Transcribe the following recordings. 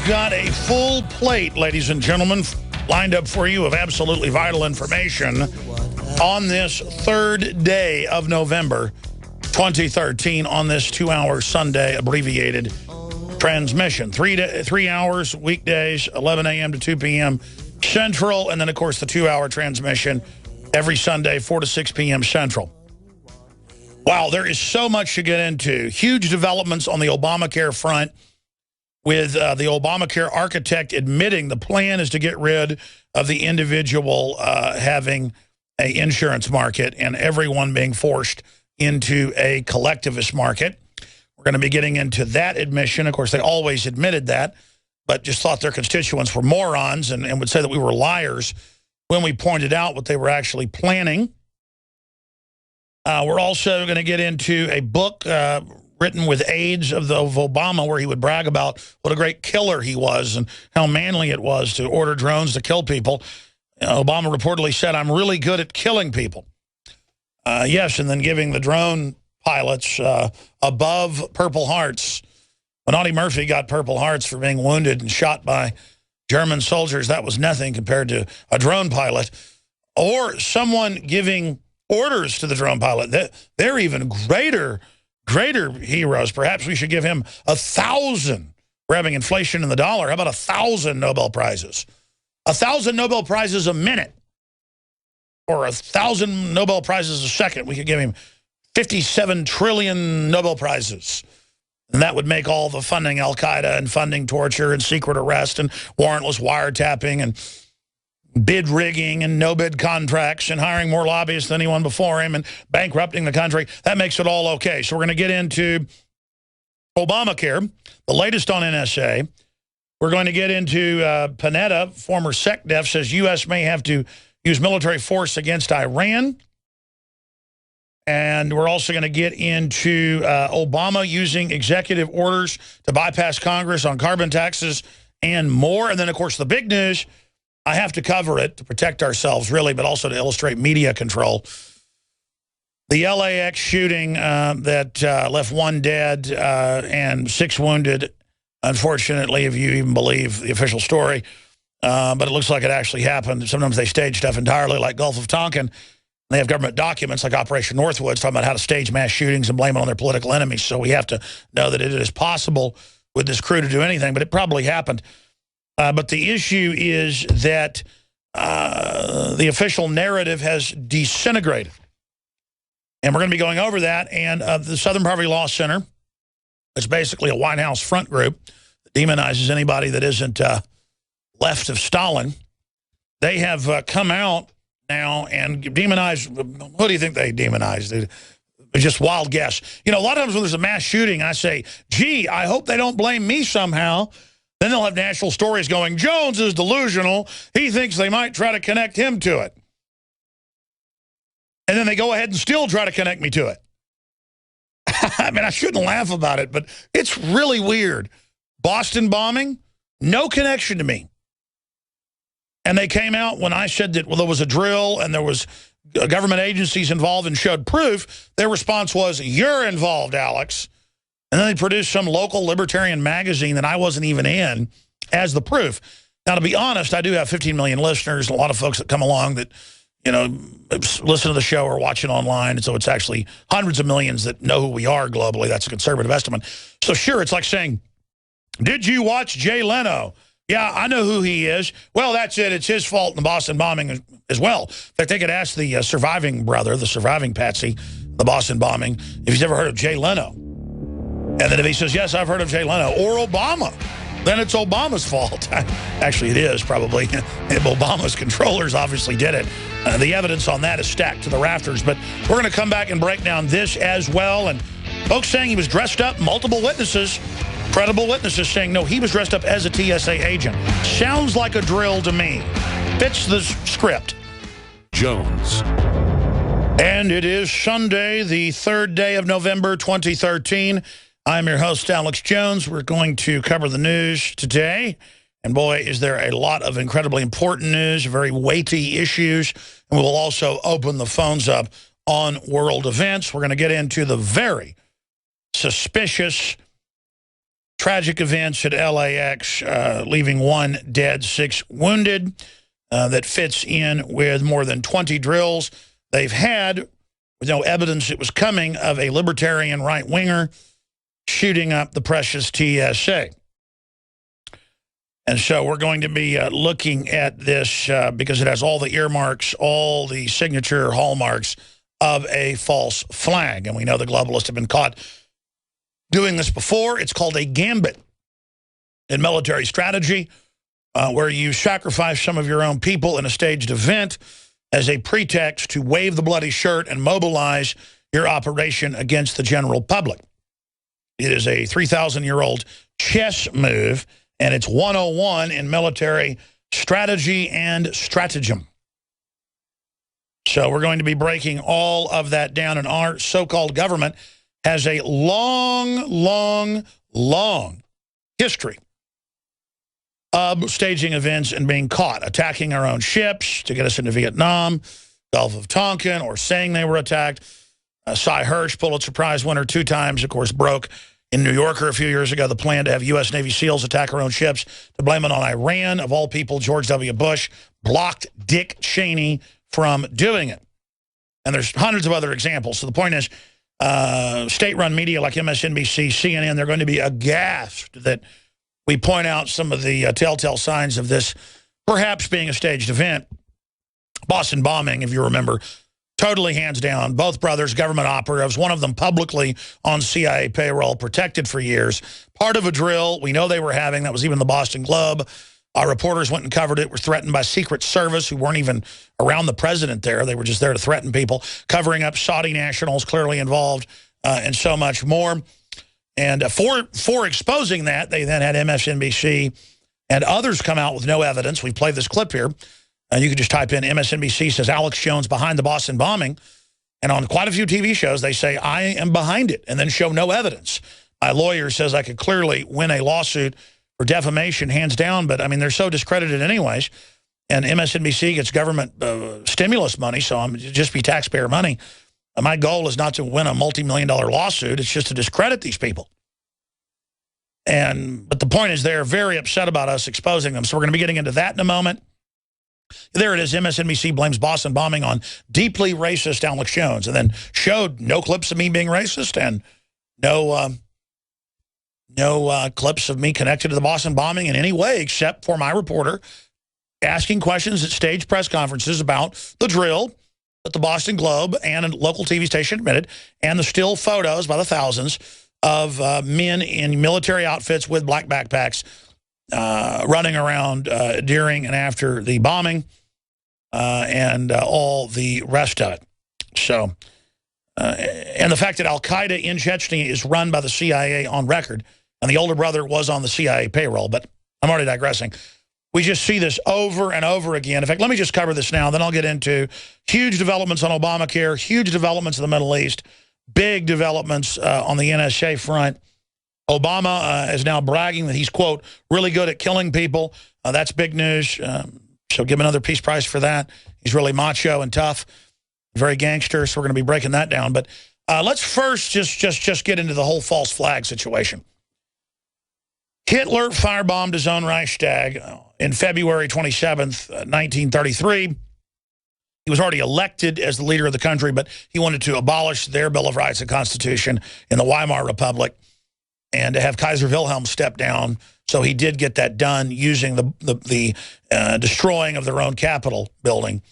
We've got a full plate, ladies and gentlemen, lined up for you of absolutely vital information on this third day of November 2013 on this 2-hour Sunday abbreviated transmission. 3 hours weekdays, 11 a.m. to 2 p.m. Central, and then, of course, the 2-hour transmission every Sunday, 4 to 6 p.m. Central. Wow, there is so much to get into. Huge developments on the Obamacare front, with the Obamacare architect admitting the plan is to get rid of the individual having an insurance market and everyone being forced into a collectivist market. We're going to be getting into that admission. Of course, they always admitted that, but just thought their constituents were morons and would say that we were liars when we pointed out what they were actually planning. We're also going to get into a book written with aides of Obama, where he would brag about what a great killer he was and how manly it was to order drones to kill people. Obama reportedly said, "I'm really good at killing people." Yes, and then giving the drone pilots above Purple Hearts. When Audie Murphy got Purple Hearts for being wounded and shot by German soldiers, that was nothing compared to a drone pilot. Or someone giving orders to the drone pilot. They're even greater heroes. Perhaps we should give him 1,000, we're having inflation in the dollar. How about 1,000 Nobel Prizes? 1,000 Nobel Prizes a minute, or 1,000 Nobel Prizes a second. We could give him 57 trillion Nobel Prizes. And that would make all the funding Al-Qaeda and funding torture and secret arrest and warrantless wiretapping and bid rigging and no-bid contracts and hiring more lobbyists than anyone before him and bankrupting the country. That makes it all okay. So we're going to get into Obamacare, the latest on NSA. We're going to get into Panetta, former SecDef, says U.S. may have to use military force against Iran. And we're also going to get into Obama using executive orders to bypass Congress on carbon taxes and more. And then, of course, the big news, I have to cover it to protect ourselves, really, but also to illustrate media control. The LAX shooting that left 1 dead and 6 wounded, unfortunately, if you even believe the official story. But it looks like it actually happened. Sometimes they stage stuff entirely, like Gulf of Tonkin. They have government documents like Operation Northwoods talking about how to stage mass shootings and blame it on their political enemies. So we have to know that it is possible with this crew to do anything, but it probably happened. But the issue is that the official narrative has disintegrated. And we're going to be going over that. And the Southern Poverty Law Center, it's basically a White House front group that demonizes anybody that isn't left of Stalin. They have come out now and demonize. Who do you think they demonized? It's just wild guess. You know, a lot of times when there's a mass shooting, I say, gee, I hope they don't blame me somehow. Then they'll have national stories going, Jones is delusional. He thinks they might try to connect him to it. And then they go ahead and still try to connect me to it. I mean, I shouldn't laugh about it, but it's really weird. Boston bombing, no connection to me. And they came out when I said that, well, there was a drill and there was government agencies involved and showed proof. Their response was, you're involved, Alex. And then they produced some local libertarian magazine that I wasn't even in as the proof. Now, to be honest, I do have 15 million listeners, a lot of folks that come along that, you know, listen to the show or watch it online. And so it's actually hundreds of millions that know who we are globally. That's a conservative estimate. So sure, it's like saying, did you watch Jay Leno? Yeah, I know who he is. Well, that's it. It's his fault in the Boston bombing as well. In fact, they could ask the surviving brother, the surviving Patsy, the Boston bombing, if he's ever heard of Jay Leno. And then if he says, yes, I've heard of Jay Leno, or Obama, then it's Obama's fault. Actually, it is probably. Obama's controllers obviously did it. The evidence on that is stacked to the rafters. But we're going to come back and break down this as well. And folks saying he was dressed up, multiple witnesses, credible witnesses saying, no, he was dressed up as a TSA agent. Sounds like a drill to me. Fits the script. Jones. And it is Sunday, the 3rd day of November, 2013. I'm your host, Alex Jones. We're going to cover the news today. And boy, is there a lot of incredibly important news, very weighty issues. And we'll also open the phones up on world events. We're going to get into the very suspicious tragic events at LAX, leaving 1 dead, 6 wounded. That fits in with more than 20 drills they've had, with no evidence it was coming, of a libertarian right-winger shooting up the precious TSA. And so we're going to be looking at this because it has all the earmarks, all the signature hallmarks of a false flag. And we know the globalists have been caught doing this before. It's called a gambit in military strategy, where you sacrifice some of your own people in a staged event as a pretext to wave the bloody shirt and mobilize your operation against the general public. It is a 3,000-year-old chess move, and it's 101 in military strategy and stratagem. So we're going to be breaking all of that down, and our so-called government has a long, long, long history of staging events and being caught, attacking our own ships to get us into Vietnam, Gulf of Tonkin, or saying they were attacked. Cy Hirsch, Pulitzer Prize winner 2 times, of course, broke in New Yorker a few years ago the plan to have U.S. Navy SEALs attack our own ships, to blame it on Iran. Of all people, George W. Bush blocked Dick Cheney from doing it. And there's hundreds of other examples. So the point is, state-run media like MSNBC, CNN, they're going to be aghast that we point out some of the telltale signs of this perhaps being a staged event. Boston bombing, if you remember, totally hands down. Both brothers, government operatives, one of them publicly on CIA payroll, protected for years. Part of a drill we know they were having. That was even the Boston Globe. Our reporters went and covered it, were threatened by Secret Service, who weren't even around the president there. They were just there to threaten people, covering up Saudi nationals clearly involved, and so much more. And for exposing that, they then had MSNBC and others come out with no evidence. We've played this clip here. You can just type in MSNBC says Alex Jones behind the Boston bombing. And on quite a few TV shows, they say, I am behind it, and then show no evidence. My lawyer says I could clearly win a lawsuit for defamation, hands down. But, I mean, they're so discredited anyways. And MSNBC gets government stimulus money, so I'm just be taxpayer money. My goal is not to win a multi-million-dollar lawsuit. It's just to discredit these people. But the point is they're very upset about us exposing them. So we're going to be getting into that in a moment. There it is. MSNBC blames Boston bombing on deeply racist Alex Jones, and then showed no clips of me being racist and no clips of me connected to the Boston bombing in any way, except for my reporter asking questions at staged press conferences about the drill that the Boston Globe and a local TV station admitted, and the still photos by the thousands of men in military outfits with black backpacks running around during and after the bombing and all the rest of it. So, and the fact that Al-Qaeda in Chechnya is run by the CIA on record, and the older brother was on the CIA payroll, but I'm already digressing. We just see this over and over again. In fact, let me just cover this now, then I'll get into huge developments on Obamacare, huge developments in the Middle East, big developments on the NSA front. Obama is now bragging that he's, quote, really good at killing people. That's big news. So give him another Peace Prize for that. He's really macho and tough, very gangster, so we're going to be breaking that down. But let's first just get into the whole false flag situation. Hitler firebombed his own Reichstag in February 27th, 1933. He was already elected as the leader of the country, but he wanted to abolish their Bill of Rights and Constitution in the Weimar Republic and to have Kaiser Wilhelm step down. So he did get that done using the destroying of their own Capitol building,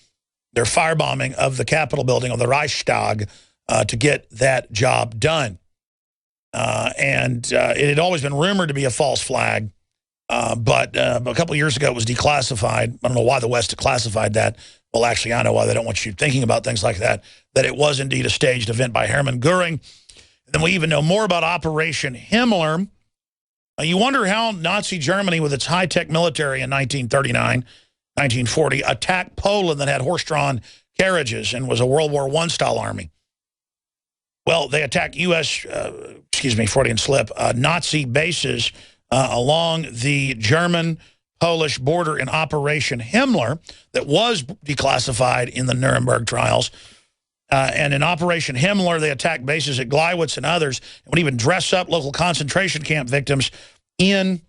their firebombing of the Capitol building of the Reichstag to get that job done. It had always been rumored to be a false flag, but a couple of years ago it was declassified. I don't know why the West declassified that. Well, actually, I know why they don't want you thinking about things like that, that it was indeed a staged event by Hermann Goering. And then we even know more about Operation Himmler. You wonder how Nazi Germany, with its high-tech military in 1939, 1940, attacked Poland that had horse-drawn carriages and was a World War I-style army. Well, they attacked U.S., Freudian slip, Nazi bases along the German-Polish border in Operation Himmler that was declassified in the Nuremberg trials. And in Operation Himmler, they attacked bases at Gleiwitz and others, and would even dress up local concentration camp victims in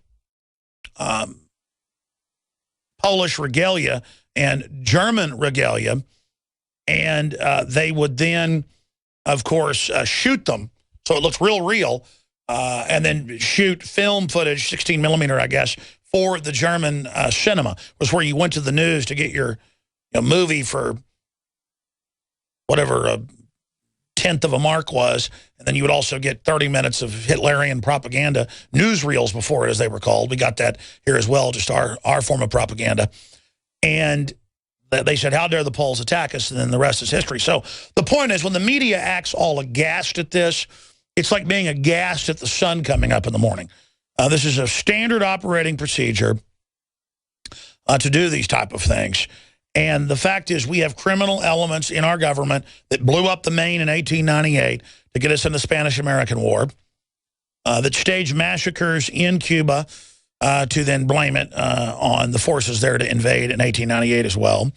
Polish regalia and German regalia, and they would then, of course, shoot them so it looks real, and then shoot film footage, 16 millimeter, I guess, for the German cinema. Was where you went to the news to get your movie for whatever a tenth of a mark was, and then you would also get 30 minutes of Hitlerian propaganda, newsreels before it, as they were called. We got that here as well, just our form of propaganda. And they said, how dare the Poles attack us? And then the rest is history. So the point is, when the media acts all aghast at this, it's like being aghast at the sun coming up in the morning. This is a standard operating procedure to do these type of things. And the fact is, we have criminal elements in our government that blew up the Maine in 1898 to get us in the Spanish-American War, that staged massacres in Cuba to then blame it on the forces there to invade in 1898 as well.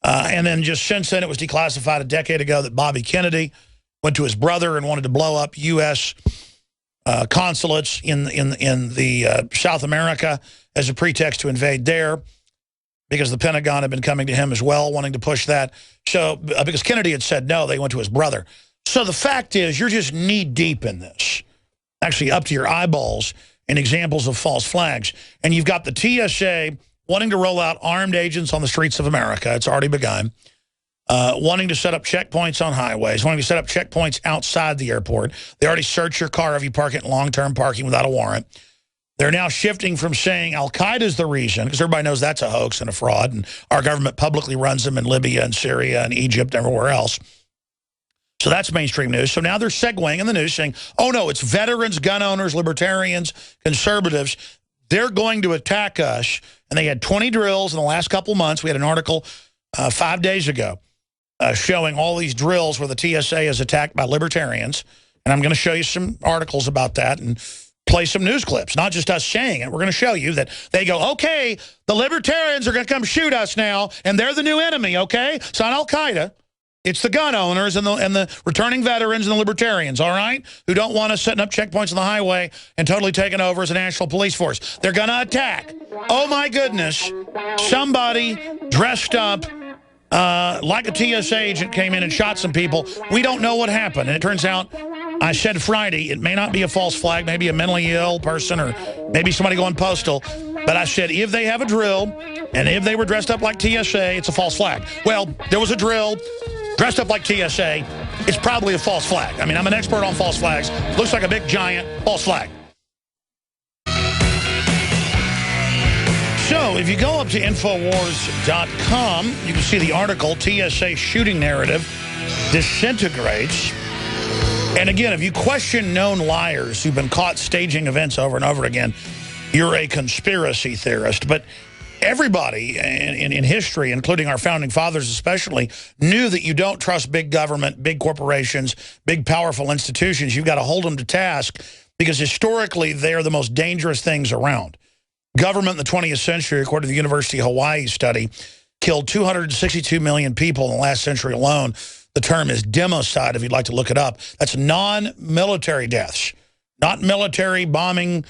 And then just since then, it was declassified a decade ago that Bobby Kennedy went to his brother and wanted to blow up U.S. Consulates in the South America as a pretext to invade there, because the Pentagon had been coming to him as well, wanting to push that. So because Kennedy had said no, they went to his brother. So the fact is, you're just knee-deep in this, actually up to your eyeballs in examples of false flags. And you've got the TSA wanting to roll out armed agents on the streets of America. It's already begun. Wanting to set up checkpoints on highways, wanting to set up checkpoints outside the airport. They already search your car if you park it in long-term parking without a warrant. They're now shifting from saying Al-Qaeda is the reason, because everybody knows that's a hoax and a fraud, and our government publicly runs them in Libya and Syria and Egypt and everywhere else. So that's mainstream news. So now they're segueing in the news saying, oh, no, it's veterans, gun owners, libertarians, conservatives. They're going to attack us. And they had 20 drills in the last couple months. We had an article 5 days ago showing all these drills where the TSA is attacked by libertarians. And I'm going to show you some articles about that and play some news clips, not just us saying it. We're going to show you that they go, okay, the libertarians are going to come shoot us now, and they're the new enemy, okay? It's not Al-Qaeda. It's the gun owners and the returning veterans and the libertarians, all right, who don't want us setting up checkpoints on the highway and totally taking over as a national police force. They're going to attack. Oh, my goodness. Somebody dressed up like a TSA agent came in and shot some people. We don't know what happened. And it turns out, I said Friday, it may not be a false flag, maybe a mentally ill person or maybe somebody going postal. But I said, if they have a drill and if they were dressed up like TSA, it's a false flag. Well, there was a drill dressed up like TSA. It's probably a false flag. I mean, I'm an expert on false flags. Looks like a big, giant false flag. So if you go up to Infowars.com, you can see the article, TSA Shooting Narrative Disintegrates. And again, if you question known liars who've been caught staging events over and over again, you're a conspiracy theorist. But everybody in history, including our founding fathers especially, knew that you don't trust big government, big corporations, big powerful institutions. You've got to hold them to task because historically they are the most dangerous things around. Government in the 20th century, according to the University of Hawaii study, killed 262 million people in the last century alone. The term is democide, if you'd like to look it up. That's non-military deaths, not military bombing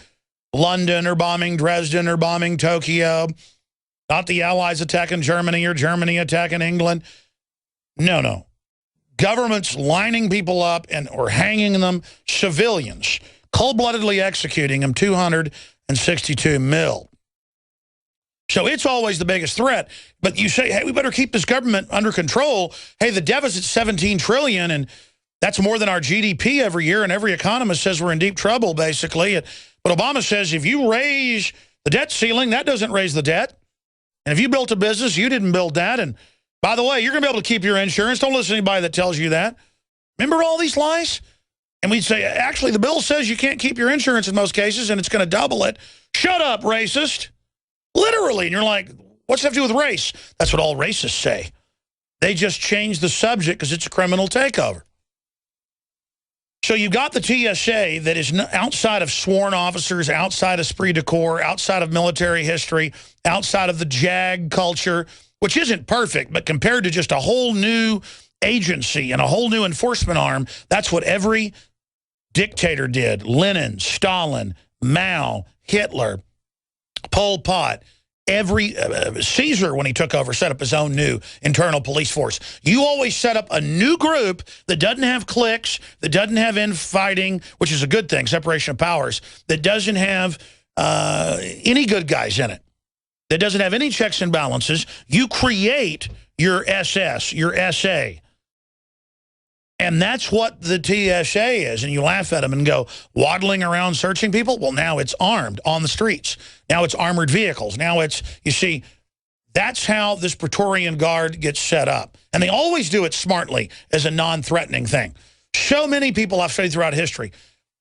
London or bombing Dresden or bombing Tokyo, not the Allies attacking Germany or Germany attacking England. No. Governments lining people up or hanging them, civilians, cold-bloodedly executing them, 262 mil. So it's always the biggest threat. But you say, hey, we better keep this government under control. Hey, the deficit's $17 trillion, and that's more than our GDP every year, and every economist says we're in deep trouble, basically. But Obama says if you raise the debt ceiling, that doesn't raise the debt. And if you built a business, you didn't build that. And by the way, you're going to be able to keep your insurance. Don't listen to anybody that tells you that. Remember all these lies? And we'd say, actually, the bill says you can't keep your insurance in most cases, and it's going to double it. Shut up, racist. Literally. And you're like, what's that have to do with race? That's what all racists say. They just change the subject because it's a criminal takeover. So you've got the TSA that is outside of sworn officers, outside of esprit de corps, outside of military history, outside of the JAG culture, which isn't perfect, but compared to just a whole new agency and a whole new enforcement arm, that's what every dictator did. Lenin, Stalin, Mao, Hitler, Pol Pot, every Caesar, when he took over, set up his own new internal police force. You always set up a new group that doesn't have cliques, that doesn't have infighting, which is a good thing, separation of powers, that doesn't have any good guys in it, that doesn't have any checks and balances. You create your SS, your SA. And that's what the TSA is. And you laugh at them and go, waddling around searching people? Well, now it's armed on the streets. Now it's armored vehicles. Now it's, you see, that's how this Praetorian Guard gets set up. And they always do it smartly as a non-threatening thing. So many people I've studied throughout history,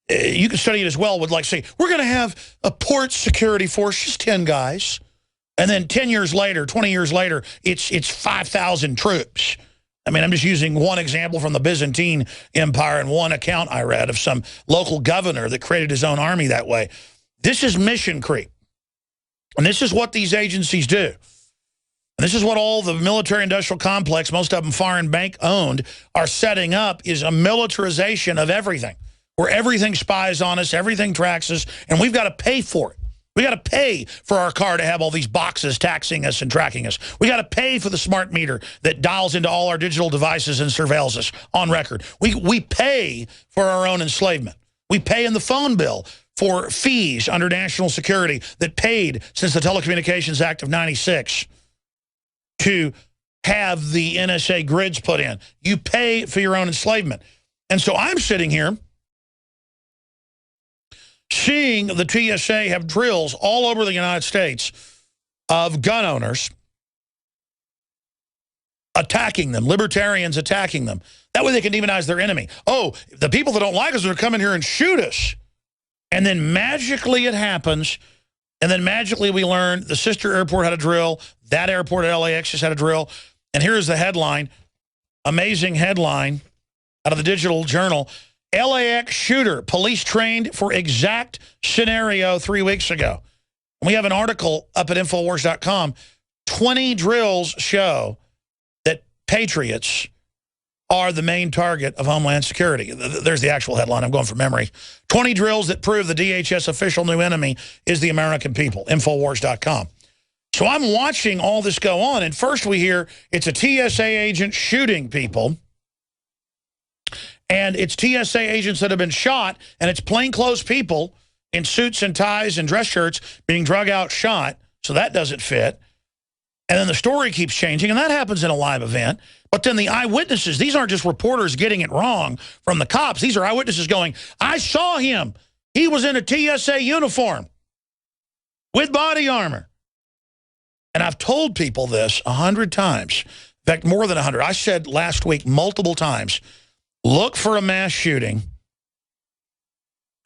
you can study it as well, would like say, we're going to have a port security force, just 10 guys. And then 10 years later, 20 years later, it's 5,000 troops. I mean, I'm just using one example from the Byzantine Empire and one account I read of some local governor that created his own army that way. This is mission creep. And this is what these agencies do. And this is what all the military-industrial complex, most of them foreign bank owned, are setting up, is a militarization of everything, where everything spies on us, everything tracks us, and we've got to pay for it. We got to pay for our car to have all these boxes taxing us and tracking us. We got to pay for the smart meter that dials into all our digital devices and surveils us on record. We pay for our own enslavement. We pay in the phone bill for fees under national security that paid since the Telecommunications Act of '96 to have the NSA grids put in. You pay for your own enslavement. And so I'm sitting here seeing the TSA have drills all over the United States of gun owners attacking them, libertarians attacking them. That way they can demonize their enemy. Oh, the people that don't like us are coming here and shoot us. And then magically it happens, and then magically we learn the sister airport had a drill, that airport at LAX just had a drill, and here's the headline, amazing headline out of the Digital Journal, LAX shooter, police trained for exact scenario 3 weeks ago. And we have an article up at Infowars.com. 20 drills show that patriots are the main target of Homeland Security. There's the actual headline. I'm going from memory. 20 drills that prove the DHS official new enemy is the American people. Infowars.com. So I'm watching all this go on, and first we hear it's a TSA agent shooting people. And it's TSA agents that have been shot, and it's plainclothes people in suits and ties and dress shirts being drug out shot, so that doesn't fit. And then the story keeps changing, and that happens in a live event. But then the eyewitnesses, these aren't just reporters getting it wrong from the cops. These are eyewitnesses going, I saw him. He was in a TSA uniform with body armor. And I've told people this 100 times. In fact, more than 100. I said last week multiple times, look for a mass shooting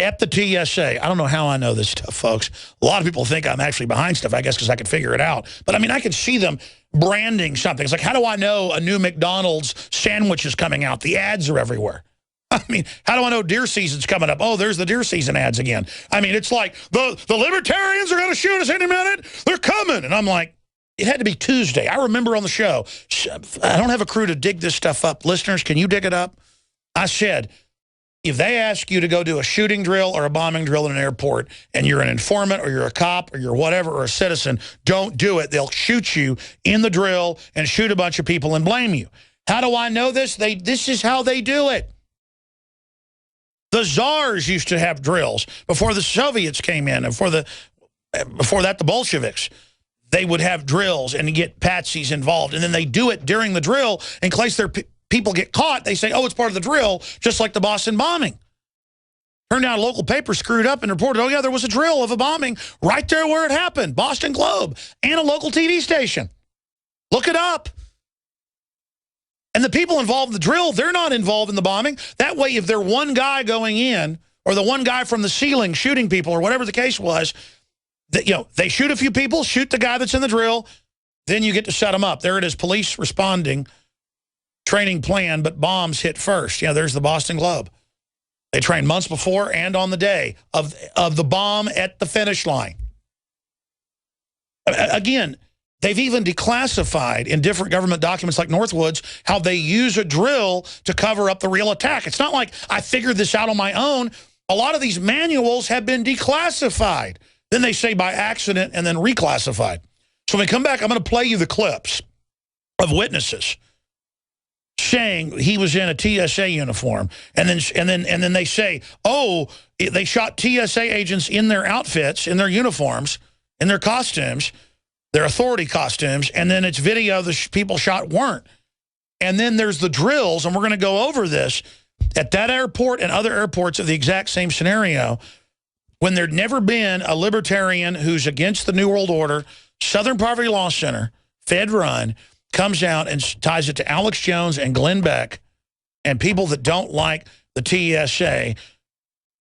at the TSA. I don't know how I know this stuff, folks. A lot of people think I'm actually behind stuff, I guess, because I could figure it out. But, I mean, I could see them branding something. It's like, how do I know a new McDonald's sandwich is coming out? The ads are everywhere. I mean, how do I know deer season's coming up? Oh, there's the deer season ads again. I mean, it's like, the libertarians are going to shoot us any minute. They're coming. And I'm like, it had to be Tuesday. I remember on the show, I don't have a crew to dig this stuff up. Listeners, can you dig it up? I said, if they ask you to go do a shooting drill or a bombing drill in an airport and you're an informant or you're a cop or you're whatever or a citizen, don't do it. They'll shoot you in the drill and shoot a bunch of people and blame you. How do I know this? This is how they do it. The czars used to have drills before the Soviets came in, and before that the Bolsheviks. They would have drills and get patsies involved, and then they do it during the drill in case their people get caught. They say, oh, it's part of the drill, just like the Boston bombing. Turned out a local paper screwed up and reported, oh, yeah, there was a drill of a bombing right there where it happened, Boston Globe, and a local TV station. Look it up. And the people involved in the drill, they're not involved in the bombing. That way, if they're one guy going in or the one guy from the ceiling shooting people or whatever the case was, that, you know, they shoot a few people, shoot the guy that's in the drill, then you get to set them up. There it is, police responding, training plan, but bombs hit first. Yeah, there's the Boston Globe. They trained months before and on the day of the bomb at the finish line. Again, they've even declassified in different government documents like Northwoods how they use a drill to cover up the real attack. It's not like I figured this out on my own. A lot of these manuals have been declassified. Then they say by accident and then reclassified. So when we come back, I'm going to play you the clips of witnesses saying he was in a TSA uniform, and then they say, oh, they shot TSA agents in their outfits, in their uniforms, in their costumes, their authority costumes, and then it's video the people shot weren't. And then there's the drills, and we're going to go over this at that airport and other airports of the exact same scenario, when there'd never been a libertarian who's against the New World Order, Southern Poverty Law Center, Fed-run, comes out and ties it to Alex Jones and Glenn Beck and people that don't like the TSA.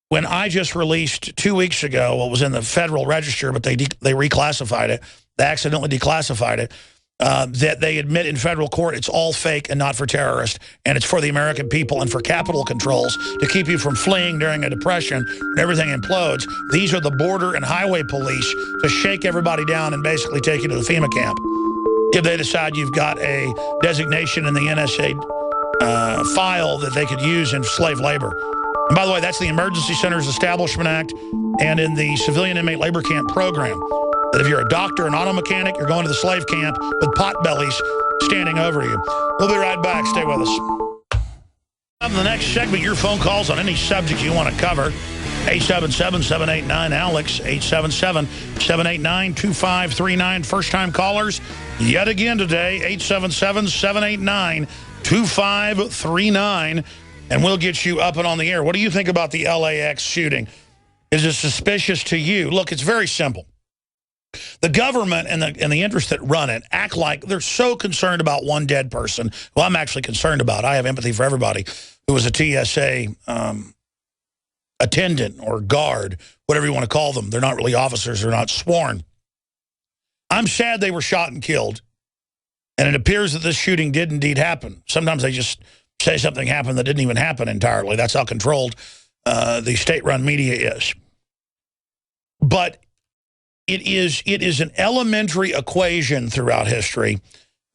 When I just released 2 weeks ago what was in the Federal Register, but they reclassified it, they accidentally declassified it, that they admit in federal court it's all fake and not for terrorists, and it's for the American people and for capital controls to keep you from fleeing during a depression when everything implodes. These are the border and highway police to shake everybody down and basically take you to the FEMA camp if they decide you've got a designation in the NSA file that they could use in slave labor. And by the way, that's the Emergency Centers Establishment Act and in the Civilian Inmate Labor Camp program. That if you're a doctor, an auto mechanic, you're going to the slave camp with potbellies standing over you. We'll be right back. Stay with us. In the next segment, your phone calls on any subject you want to cover. 877-789-ALEX, 877-789-2539. First-time callers, yet again today, 877-789-2539. And we'll get you up and on the air. What do you think about the LAX shooting? Is it suspicious to you? Look, it's very simple. The government and the interests that run it act like they're so concerned about one dead person, who I'm actually concerned about. I have empathy for everybody who was a TSA attendant or guard, whatever you want to call them. They're not really officers. They're not sworn. I'm sad they were shot and killed, and it appears that this shooting did indeed happen. Sometimes they just say something happened that didn't even happen entirely. That's how controlled the state-run media is. But it is an elementary equation throughout history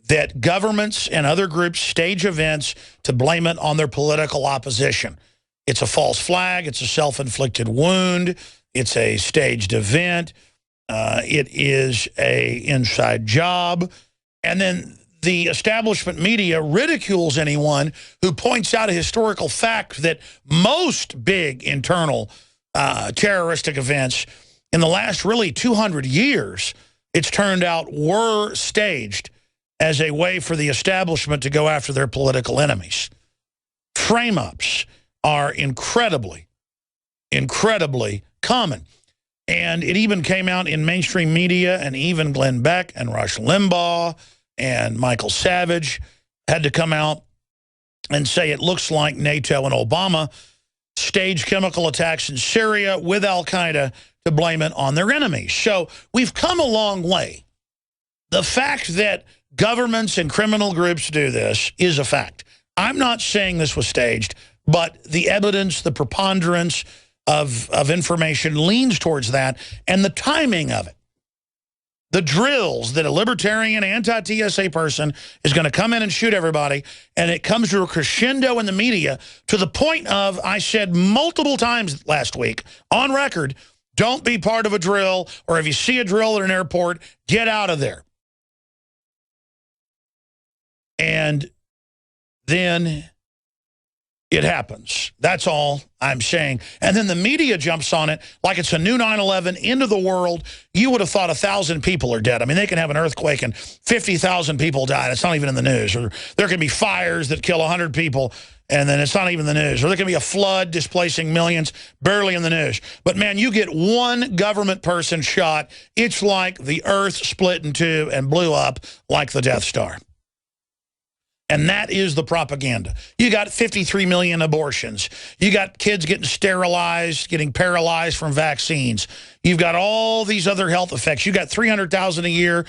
that governments and other groups stage events to blame it on their political opposition. It's a false flag. It's a self-inflicted wound. It's a staged event. It is an inside job. And then the establishment media ridicules anyone who points out a historical fact that most big internal terroristic events in the last really 200 years, it's turned out, were staged as a way for the establishment to go after their political enemies. Frame-ups are incredibly, incredibly common. And it even came out in mainstream media, and even Glenn Beck and Rush Limbaugh and Michael Savage had to come out and say it looks like NATO and Obama staged chemical attacks in Syria with al-Qaeda to blame it on their enemies. So we've come a long way. The fact that governments and criminal groups do this is a fact. I'm not saying this was staged, but the evidence, the preponderance of information leans towards that, and the timing of it. The drills that a libertarian anti-TSA person is going to come in and shoot everybody, and it comes to a crescendo in the media to the point of, I said multiple times last week on record, don't be part of a drill, or if you see a drill at an airport, get out of there. And then it happens. That's all I'm saying. And then the media jumps on it like it's a new 9/11 into the world. You would have thought 1,000 people are dead. I mean, they can have an earthquake and 50,000 people die. It's not even in the news. Or there can be fires that kill 100 people, and then it's not even the news. Or there can be a flood displacing millions, barely in the news. But, man, you get one government person shot, it's like the earth split in two and blew up like the Death Star. And that is the propaganda. You got 53 million abortions. You got kids getting sterilized, getting paralyzed from vaccines. You've got all these other health effects. You got 300,000 a year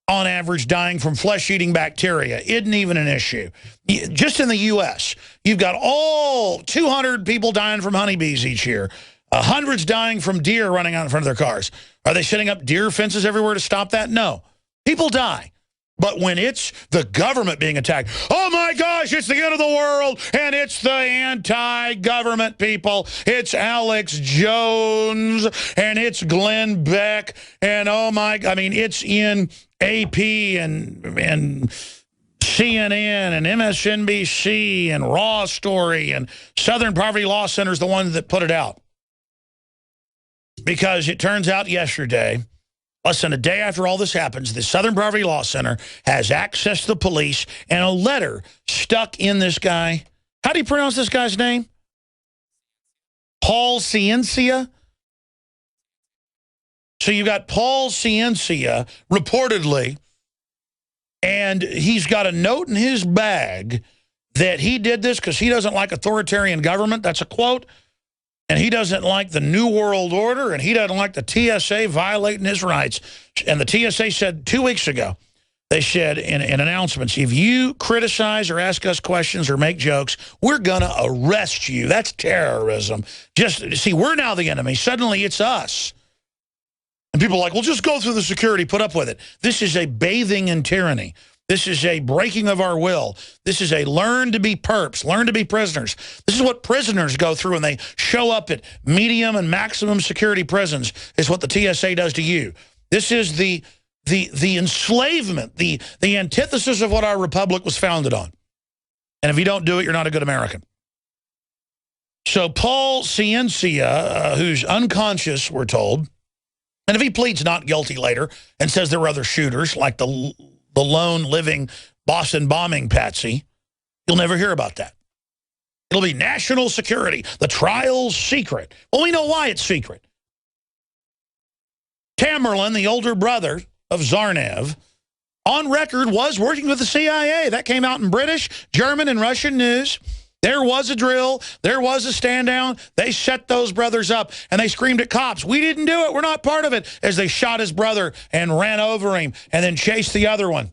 on average dying from flesh-eating bacteria. Isn't even an issue. Just in the U.S., you've got all 200 people dying from honeybees each year. Hundreds dying from deer running out in front of their cars. Are they setting up deer fences everywhere to stop that? No. People die. But when it's the government being attacked, oh my gosh, it's the end of the world, and it's the anti-government people. It's Alex Jones, and it's Glenn Beck, and oh my, I mean, it's in AP and CNN and MSNBC and Raw Story, and Southern Poverty Law Center is the one that put it out. Because it turns out yesterday, less than a day after all this happens, the Southern Poverty Law Center has access to the police and a letter stuck in this guy. How do you pronounce this guy's name? Paul Ciencia? So you've got Paul Ciencia, reportedly, and he's got a note in his bag that he did this because he doesn't like authoritarian government. That's a quote. And he doesn't like the New World Order, and he doesn't like the TSA violating his rights. And the TSA said 2 weeks ago, they said in announcements, if you criticize or ask us questions or make jokes, we're going to arrest you. That's terrorism. Just see, we're now the enemy. Suddenly it's us. And people are like, well, just go through the security, put up with it. This is a bathing in tyranny. This is a breaking of our will. This is a learn to be perps, learn to be prisoners. This is what prisoners go through when they show up at medium and maximum security prisons, is what the TSA does to you. This is the enslavement, the antithesis of what our republic was founded on. And if you don't do it, you're not a good American. So Paul Ciencia, who's unconscious, we're told, and if he pleads not guilty later and says there were other shooters, like the lone living Boston bombing patsy, you'll never hear about that. It'll be national security. The trial's secret. Well, we know why it's secret. Tamerlan, the older brother of Zarnev, on record was working with the CIA. That came out in British, German, and Russian news. There was a drill. There was a stand down. They set those brothers up, and they screamed at cops, we didn't do it. We're not part of it, as they shot his brother and ran over him and then chased the other one.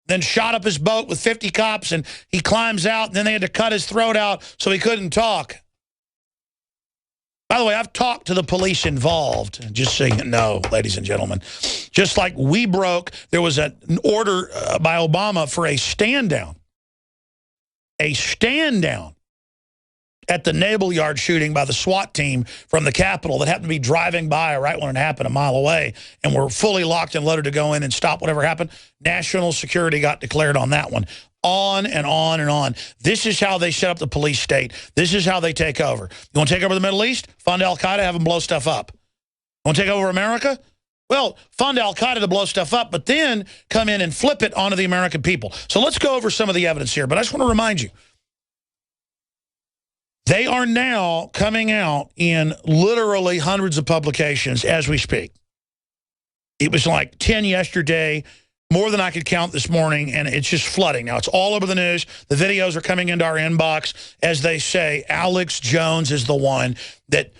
Then shot up his boat with 50 cops, and he climbs out, and then they had to cut his throat out so he couldn't talk. By the way, I've talked to the police involved, just so you know, ladies and gentlemen. Just like we broke, there was an order by Obama for a stand down. A stand down at the Naval Yard shooting by the SWAT team from the Capitol that happened to be driving by right when it happened a mile away, and were fully locked and loaded to go in and stop whatever happened. National security got declared on that one. On and on and on. This is how they set up the police state. This is how they take over. You want to take over the Middle East? Fund al-Qaeda, have them blow stuff up. You want to take over America? Well, fund al-Qaeda to blow stuff up, but then come in and flip it onto the American people. So let's go over some of the evidence here. But I just want to remind you, they are now coming out in literally hundreds of publications as we speak. It was like 10 yesterday, more than I could count this morning, and it's just flooding. Now, it's all over the news. The videos are coming into our inbox. As they say, Alex Jones is the one that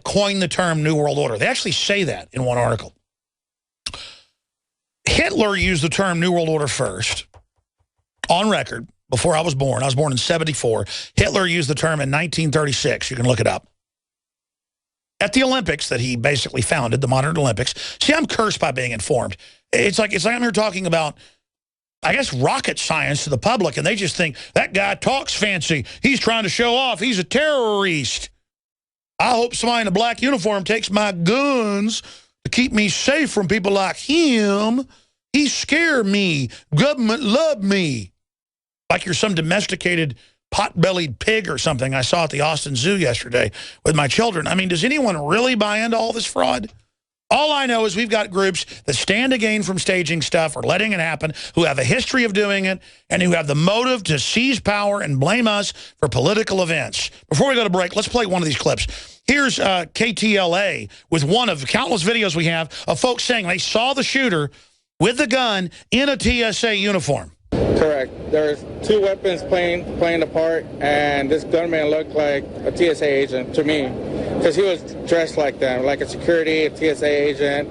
coined the term New World Order. They actually say that in one article. Hitler used the term New World Order first, on record, before I was born. I was born in 1974. Hitler used the term in 1936. You can look it up. At the Olympics that he basically founded, the modern Olympics. See, I'm cursed by being informed. It's like I'm here talking about, I guess, rocket science to the public, and they just think, that guy talks fancy. He's trying to show off. He's a terrorist. I hope somebody in a black uniform takes my guns to keep me safe from people like him. He scared me. Government love me. Like you're some domesticated pot-bellied pig or something I saw at the Austin Zoo yesterday with my children. I mean, does anyone really buy into all this fraud? All I know is we've got groups that stand to gain from staging stuff or letting it happen, who have a history of doing it, and who have the motive to seize power and blame us for political events. Before we go to break, let's play one of these clips. Here's KTLA with one of the countless videos we have of folks saying they saw the shooter with the gun in a TSA uniform. Correct. There's two weapons playing the part, and this gunman looked like a TSA agent to me, because he was dressed like that, like a security, a TSA agent,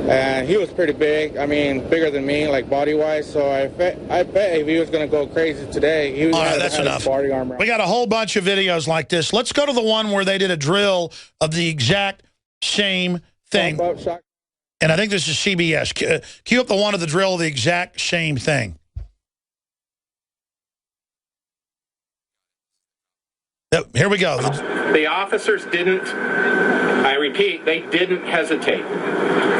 and he was pretty big. I mean, bigger than me, like body-wise. So I bet if he was going to go crazy today, he would have had his body armor. We got a whole bunch of videos like this. Let's go to the one where they did a drill of the exact same thing. And I think this is CBS. Cue up the one of the drill, the exact same thing. Yep, here we go. The officers didn't, I repeat, they didn't hesitate.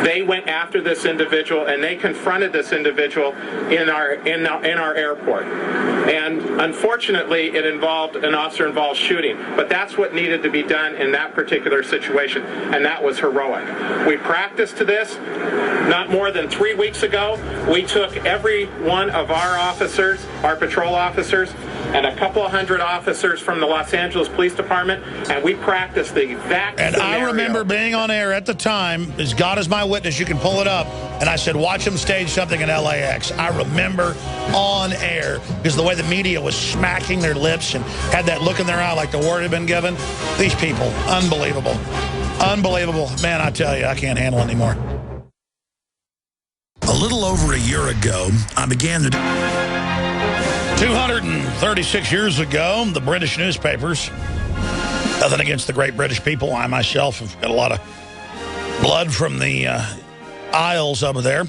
They went after this individual and they confronted this individual in our airport. And unfortunately, it involved an officer-involved shooting. But that's what needed to be done in that particular situation, and that was heroic. We practiced to this. Not more than 3 weeks ago, we took every one of our officers, our patrol officers, and a couple of hundred officers from the Los Angeles Police Department, and we practiced the exact scenario. I remember being on air at the time, as God is my witness, you can pull it up, and I said, watch them stage something in LAX. I remember on air, because the way the media was smacking their lips and had that look in their eye like the word had been given. These people, unbelievable. Unbelievable. Man, I tell you, I can't handle it anymore. A little over a year ago, I began to... 236 years ago, the British newspapers, nothing against the great British people, I myself have got a lot of blood from the Isles over there.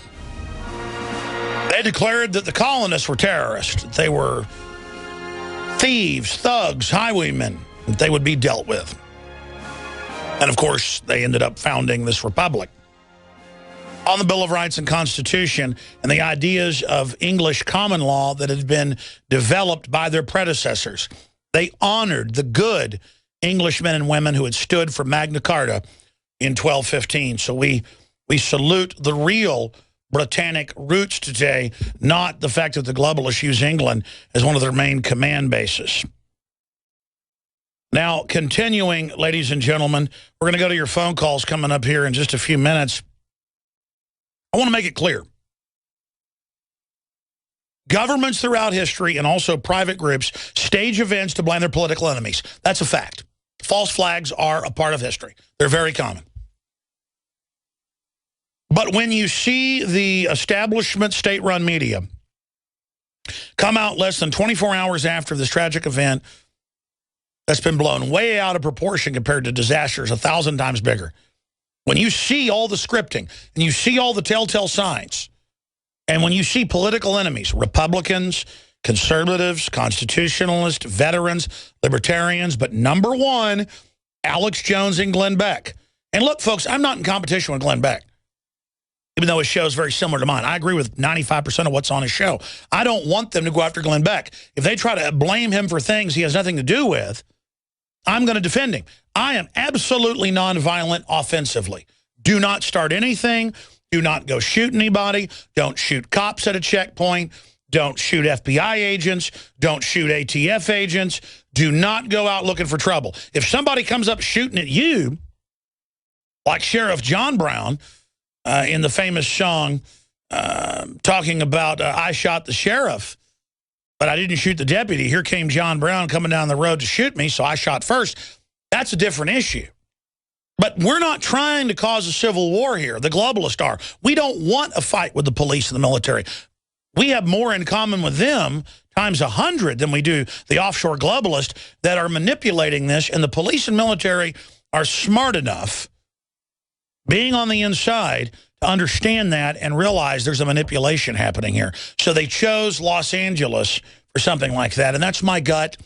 They declared that the colonists were terrorists. They were thieves, thugs, highwaymen, that they would be dealt with. And of course, they ended up founding this republic. On the Bill of Rights and Constitution and the ideas of English common law that had been developed by their predecessors. They honored the good Englishmen and women who had stood for Magna Carta in 1215. So we salute the real Britannic roots today, not the fact that the globalists use England as one of their main command bases. Now, continuing, ladies and gentlemen, we're going to go to your phone calls coming up here in just a few minutes. I want to make it clear. Governments throughout history and also private groups stage events to blame their political enemies. That's a fact. False flags are a part of history. They're very common. But when you see the establishment state-run media come out less than 24 hours after this tragic event that's been blown way out of proportion compared to disasters 1,000 times bigger, when you see all the scripting and you see all the telltale signs, and when you see political enemies, Republicans, conservatives, constitutionalists, veterans, libertarians, but number one, Alex Jones and Glenn Beck. And look, folks, I'm not in competition with Glenn Beck, even though his show is very similar to mine. I agree with 95% of what's on his show. I don't want them to go after Glenn Beck. If they try to blame him for things he has nothing to do with, I'm going to defend him. I am absolutely nonviolent offensively. Do not start anything. Do not go shoot anybody. Don't shoot cops at a checkpoint. Don't shoot FBI agents. Don't shoot ATF agents. Do not go out looking for trouble. If somebody comes up shooting at you, like Sheriff John Brown in the famous song talking about I shot the sheriff, but I didn't shoot the deputy. Here came John Brown coming down the road to shoot me, so I shot first. That's a different issue. But we're not trying to cause a civil war here. The globalists are. We don't want a fight with the police and the military. We have more in common with them times 100 than we do the offshore globalists that are manipulating this. And the police and military are smart enough, being on the inside, to understand that and realize there's a manipulation happening here. So they chose Los Angeles for something like that. And that's my gut.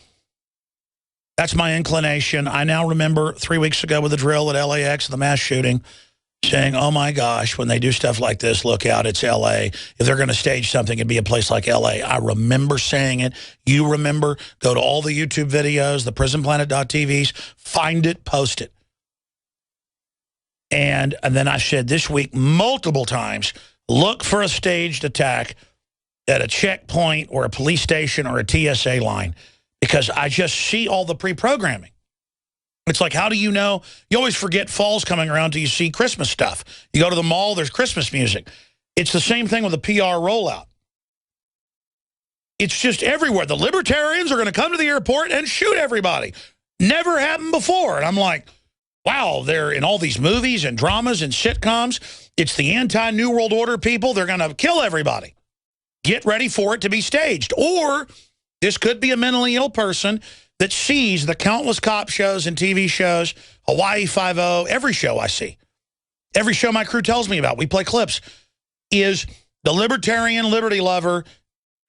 That's my inclination. I now remember 3 weeks ago with the drill at LAX, the mass shooting, saying, oh my gosh, when they do stuff like this, look out, it's LA. If they're going to stage something, it'd be a place like LA. I remember saying it. You remember. Go to all the YouTube videos, the prisonplanet.tvs, find it, post it. And then I said this week multiple times, look for a staged attack at a checkpoint or a police station or a TSA line, because I just see all the pre-programming. It's like, how do you know? You always forget fall's coming around till you see Christmas stuff. You go to the mall, there's Christmas music. It's the same thing with a PR rollout. It's just everywhere. The libertarians are going to come to the airport and shoot everybody. Never happened before. And I'm like, wow, they're in all these movies and dramas and sitcoms. It's the anti-New World Order people. They're going to kill everybody. Get ready for it to be staged. Or this could be a mentally ill person that sees the countless cop shows and TV shows, Hawaii Five-0, every show I see. every show my crew tells me about, we play clips, is the libertarian liberty lover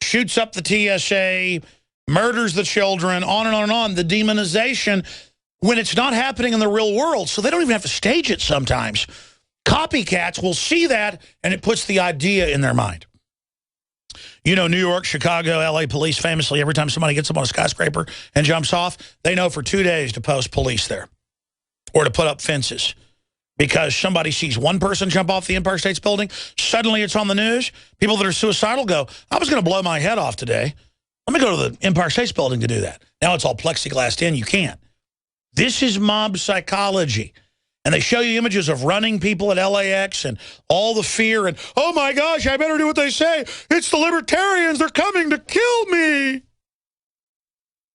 shoots up the TSA, murders the children, on and on and on. The demonization, when it's not happening in the real world, so they don't even have to stage it sometimes. Copycats will see that, and it puts the idea in their mind. You know, New York, Chicago, L.A. police famously, every time somebody gets up on a skyscraper and jumps off, they know for 2 days to post police there or to put up fences. Because somebody sees one person jump off the Empire State Building, suddenly it's on the news. People that are suicidal go, I was going to blow my head off today. Let me go to the Empire State Building to do that. Now it's all plexiglassed in. You can't. This is mob psychology. And they show you images of running people at LAX and all the fear and, oh my gosh, I better do what they say. It's the libertarians. They're coming to kill me.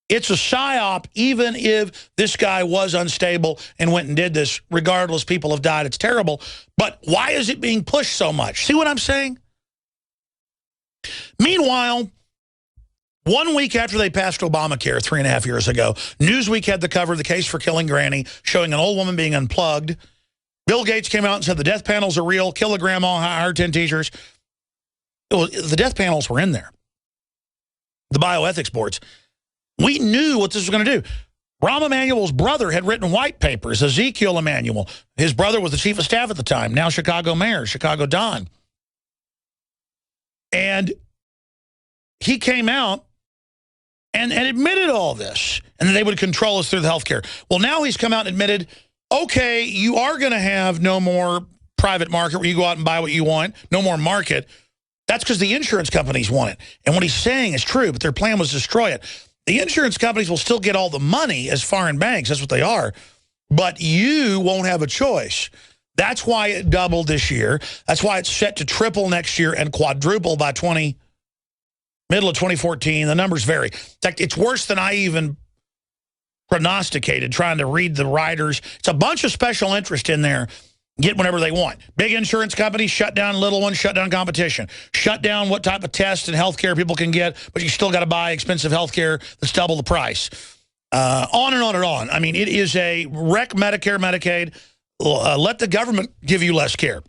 It's a psyop, even if this guy was unstable and went and did this. Regardless, people have died. It's terrible. But why is it being pushed so much? See what I'm saying? Meanwhile, 1 week after they passed Obamacare 3.5 years ago, Newsweek had the cover of The Case for Killing Granny, showing an old woman being unplugged. Bill Gates came out and said the death panels are real, kill a grandma, hire 10 teachers. Well, the death panels were in there. The bioethics boards. We knew what this was going to do. Rahm Emanuel's brother had written white papers, Ezekiel Emanuel. His brother was the chief of staff at the time, now Chicago mayor, Chicago Don. And he came out and admitted all this, and that they would control us through the health care. Well, now he's come out and admitted, okay, you are going to have no more private market where you go out and buy what you want, no more market. That's because the insurance companies want it. And what he's saying is true, but their plan was to destroy it. The insurance companies will still get all the money as foreign banks. That's what they are. But you won't have a choice. That's why it doubled this year. That's why it's set to triple next year and quadruple by middle of 2014. The numbers vary. In fact, it's worse than I even prognosticated trying to read the writers. It's a bunch of special interest in there. Get whatever they want. Big insurance companies shut down little ones, shut down competition. Shut down what type of tests and health care people can get, but you still got to buy expensive health care that's double the price. On and on and on. I mean, it is a wreck Medicare, Medicaid. Let the government give you less care.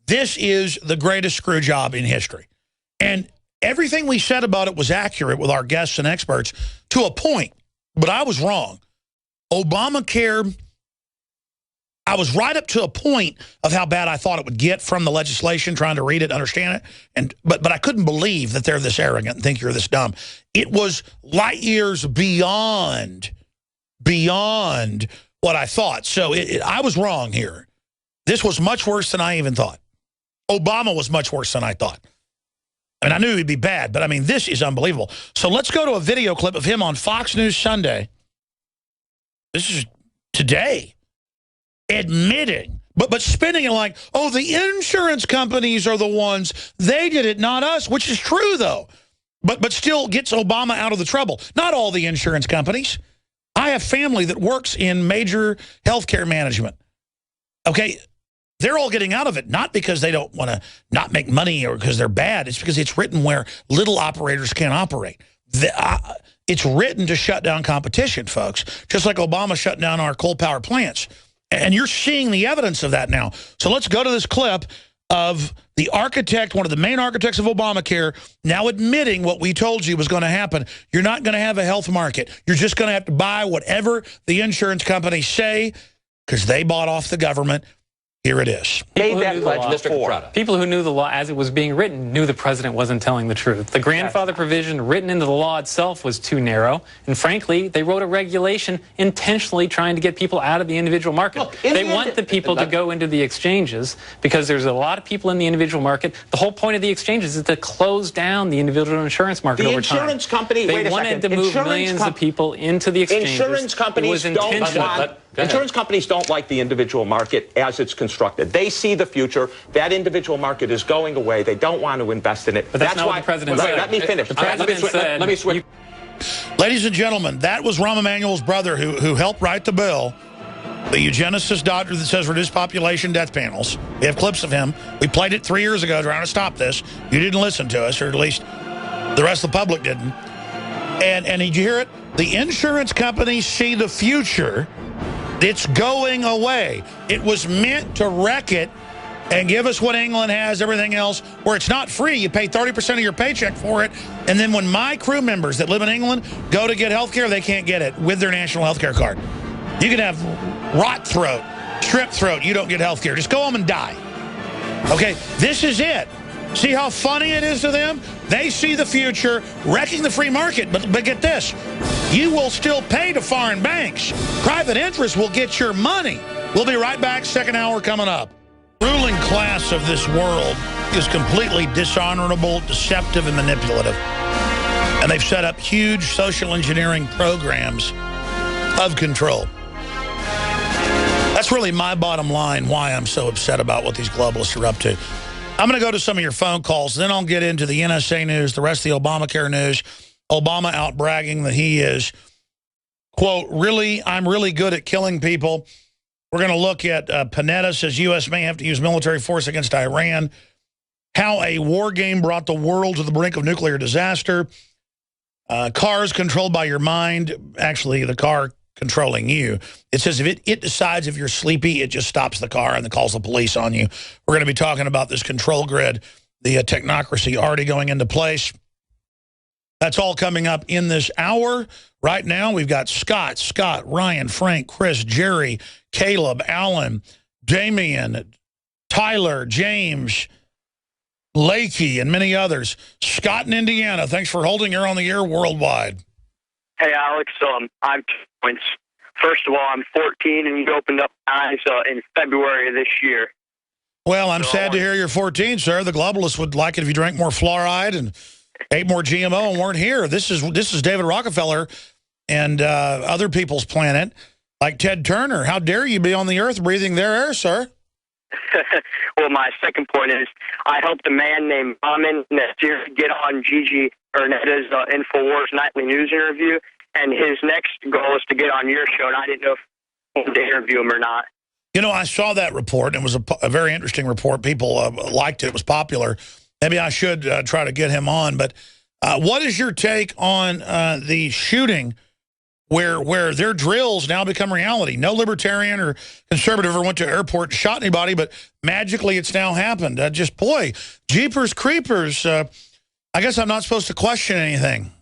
This is the greatest screw job in history. And everything we said about it was accurate with our guests and experts to a point, but I was wrong. Obamacare, I was right up to a point of how bad I thought it would get from the legislation, trying to read it, understand it, but I couldn't believe that they're this arrogant and think you're this dumb. It was light years beyond what I thought. So I was wrong here. This was much worse than I even thought. Obama was much worse than I thought. I mean, I knew he'd be bad, but I mean, this is unbelievable. So let's go to a video clip of him on Fox News Sunday. This is today, admitting, but spinning it like, oh, the insurance companies are the ones, they did it, not us, which is true, though. But still gets Obama out of the trouble. Not all the insurance companies. I have family that works in major healthcare management. Okay, they're all getting out of it, not because they don't want to not make money or because they're bad. It's because it's written where little operators can't operate. It's written to shut down competition, folks, just like Obama shut down our coal power plants. And you're seeing the evidence of that now. So let's go to this clip of the architect, one of the main architects of Obamacare, now admitting what we told you was going to happen. You're not going to have a health market. You're just going to have to buy whatever the insurance companies say because they bought off the government. Here it is. Made that pledge before. People who knew the law as it was being written knew the president wasn't telling the truth. The grandfather provision written into the law itself was too narrow. And frankly, they wrote a regulation intentionally trying to get people out of the individual market. Look, they want the people to go into the exchanges because there's a lot of people in the individual market. The whole point of the exchanges is to close down the individual insurance market over time. The insurance company, they wanted to move millions of people into the exchanges. Insurance companies don't like the individual market as it's constructed. They see the future. That individual market is going away. They don't want to invest in it. But that's not what the president said. Let me finish. The president said, let me switch. Ladies and gentlemen, that was Rahm Emanuel's brother who helped write the bill, the eugenicist doctor that says reduce population death panels. We have clips of him. We played it 3 years ago trying to stop this. You didn't listen to us, or at least the rest of the public didn't. And did you hear it? The insurance companies see the future. It's going away. It was meant to wreck it and give us what England has, everything else, where it's not free. You pay 30% of your paycheck for it, and then when my crew members that live in England go to get health care, they can't get it with their national health care card. You can have rot throat, strep throat, you don't get health care. Just go home and die. Okay, this is it. See how funny it is to them? They see the future wrecking the free market, but get this. You will still pay to foreign banks. Private interests will get your money. We'll be right back, second hour coming up. Ruling class of this world is completely dishonorable, deceptive, and manipulative. And they've set up huge social engineering programs of control. That's really my bottom line, why I'm so upset about what these globalists are up to. I'm going to go to some of your phone calls, then I'll get into the NSA news, the rest of the Obamacare news. Obama out bragging that he is, quote, I'm really good at killing people. We're going to look at Panetta says U.S. may have to use military force against Iran. How a war game brought the world to the brink of nuclear disaster. Cars controlled by your mind. Actually, the car controlling you. It says if it decides if you're sleepy, it just stops the car and calls the police on you. We're going to be talking about this control grid, the technocracy already going into place. That's all coming up in this hour. Right now, we've got Scott, Ryan, Frank, Chris, Jerry, Caleb, Alan, Damian, Tyler, James, Lakey, and many others. Scott in Indiana, thanks for holding. You're on the air worldwide. Hey, Alex, I have 2 points. First of all, I'm 14, and you opened up my eyes in February of this year. Well, I'm sad to hear you're 14, sir. The globalists would like it if you drank more fluoride and ate more GMO and weren't here. This is David Rockefeller and other people's planet, like Ted Turner. How dare you be on the earth breathing their air, sir? Well, my second point is I helped a man named Amin Nasir get on Gigi Ernetta's InfoWars nightly news interview, and his next goal is to get on your show, and I didn't know if I wanted to interview him or not. You know, I saw that report, and it was a very interesting report. People liked it. It was popular. Maybe I should try to get him on. But what is your take on the shooting where their drills now become reality? No libertarian or conservative ever went to an airport and shot anybody, but magically it's now happened. Just, boy, jeepers creepers. I guess I'm not supposed to question anything.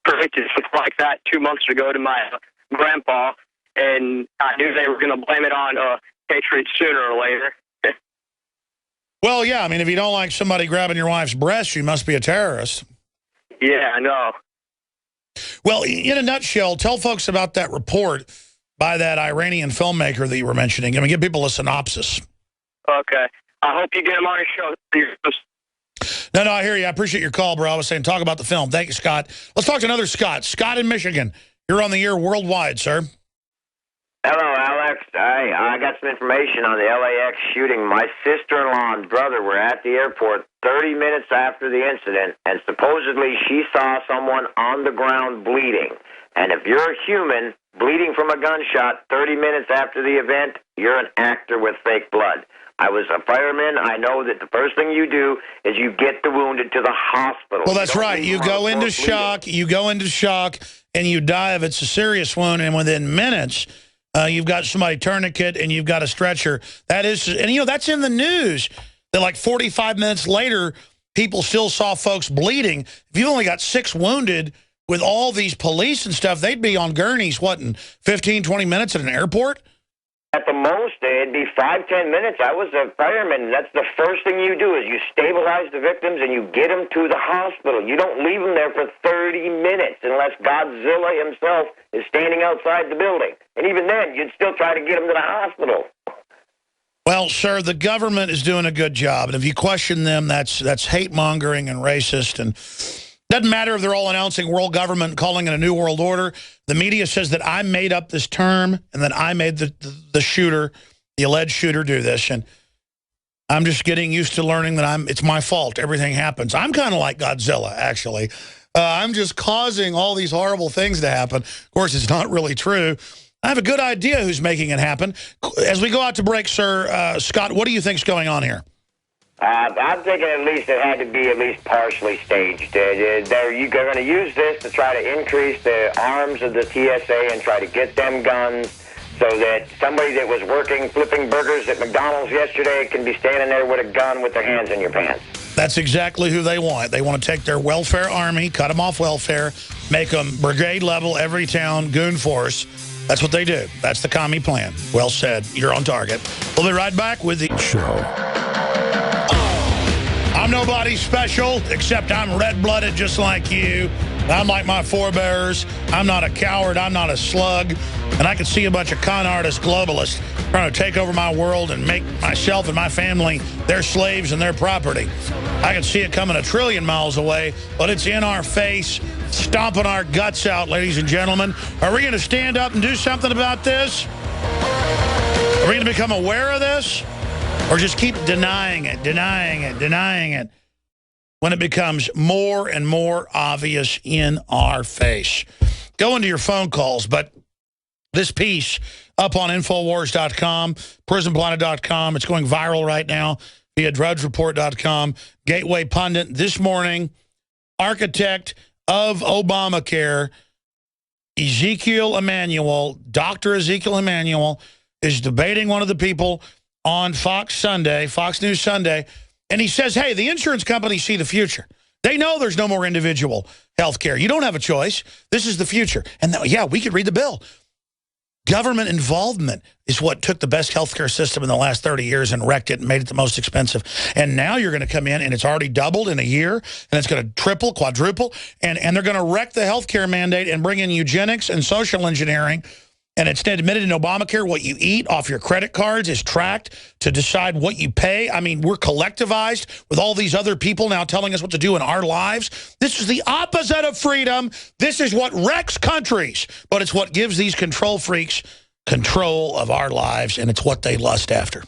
Predicted something like that 2 months ago to my grandpa, and I knew they were going to blame it on patriots sooner or later. Well, yeah, I mean, if you don't like somebody grabbing your wife's breast, you must be a terrorist. Yeah, I know. Well, in a nutshell, tell folks about that report by that Iranian filmmaker that you were mentioning. I mean, give people a synopsis. Okay. I hope you get him on your show. No, I hear you. I appreciate your call, bro. I was saying talk about the film. Thank you, Scott. Let's talk to another Scott. Scott in Michigan. You're on the air worldwide, sir. Hello, Alex. I got some information on the LAX shooting. My sister-in-law and brother were at the airport 30 minutes after the incident, and supposedly she saw someone on the ground bleeding. And if you're a human bleeding from a gunshot 30 minutes after the event, you're an actor with fake blood. I was a fireman. I know that the first thing you do is you get the wounded to the hospital. Well, that's right. You go into shock. You go into shock, and you die if it's a serious wound, and within minutes, you've got somebody tourniquet and you've got a stretcher. That is, and you know, that's in the news that like 45 minutes later, people still saw folks bleeding. If you've only got 6 wounded with all these police and stuff, they'd be on gurneys, what, in 15, 20 minutes at an airport? At the most, it'd be 5-10 minutes. I was a fireman. That's the first thing you do is you stabilize the victims and you get them to the hospital. You don't leave them there for 30 minutes unless Godzilla himself is standing outside the building. And even then, you'd still try to get them to the hospital. Well, sir, the government is doing a good job. And if you question them, that's hate-mongering and racist. And doesn't matter if they're all announcing world government, calling it a new world order. The media says that I made up this term and that I made the shooter, the alleged shooter, do this. And I'm just getting used to learning that it's my fault. Everything happens. I'm kind of like Godzilla, actually. I'm just causing all these horrible things to happen. Of course, it's not really true. I have a good idea who's making it happen. As we go out to break, sir, Scott, what do you think's going on here? I'm thinking at least it had to be at least partially staged. You're going to use this to try to increase the arms of the TSA and try to get them guns so that somebody that was working flipping burgers at McDonald's yesterday can be standing there with a gun with their hands in your pants. That's exactly who they want. They want to take their welfare army, cut them off welfare, make them brigade level, every town, goon force. That's what they do. That's the commie plan. Well said. You're on target. We'll be right back with the show. I'm nobody special, except I'm red-blooded just like you. I'm like my forebears. I'm not a coward. I'm not a slug. And I can see a bunch of con artist globalists trying to take over my world and make myself and my family their slaves and their property. I can see it coming a trillion miles away, but it's in our face, stomping our guts out, ladies and gentlemen. Are we going to stand up and do something about this? Are we going to become aware of this? Or just keep denying it, denying it, denying it when it becomes more and more obvious in our face? Go into your phone calls, but this piece up on Infowars.com, Prisonplanet.com, it's going viral right now via DrudgeReport.com. Gateway Pundit this morning, architect of Obamacare, Ezekiel Emanuel, Dr. Ezekiel Emanuel, is debating one of the people on Fox News Sunday, and he says, hey, the insurance companies see the future. They know there's no more individual health care. You don't have a choice. This is the future. And yeah, we could read the bill. Government involvement is what took the best healthcare system in the last 30 years and wrecked it and made it the most expensive. And now you're going to come in, and it's already doubled in a year, and it's going to triple, quadruple, and they're going to wreck the healthcare mandate and bring in eugenics and social engineering. And it's admitted in Obamacare, what you eat off your credit cards is tracked to decide what you pay. I mean, we're collectivized with all these other people now telling us what to do in our lives. This is the opposite of freedom. This is what wrecks countries. But it's what gives these control freaks control of our lives, and it's what they lust after.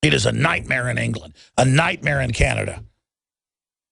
It is a nightmare in England, a nightmare in Canada.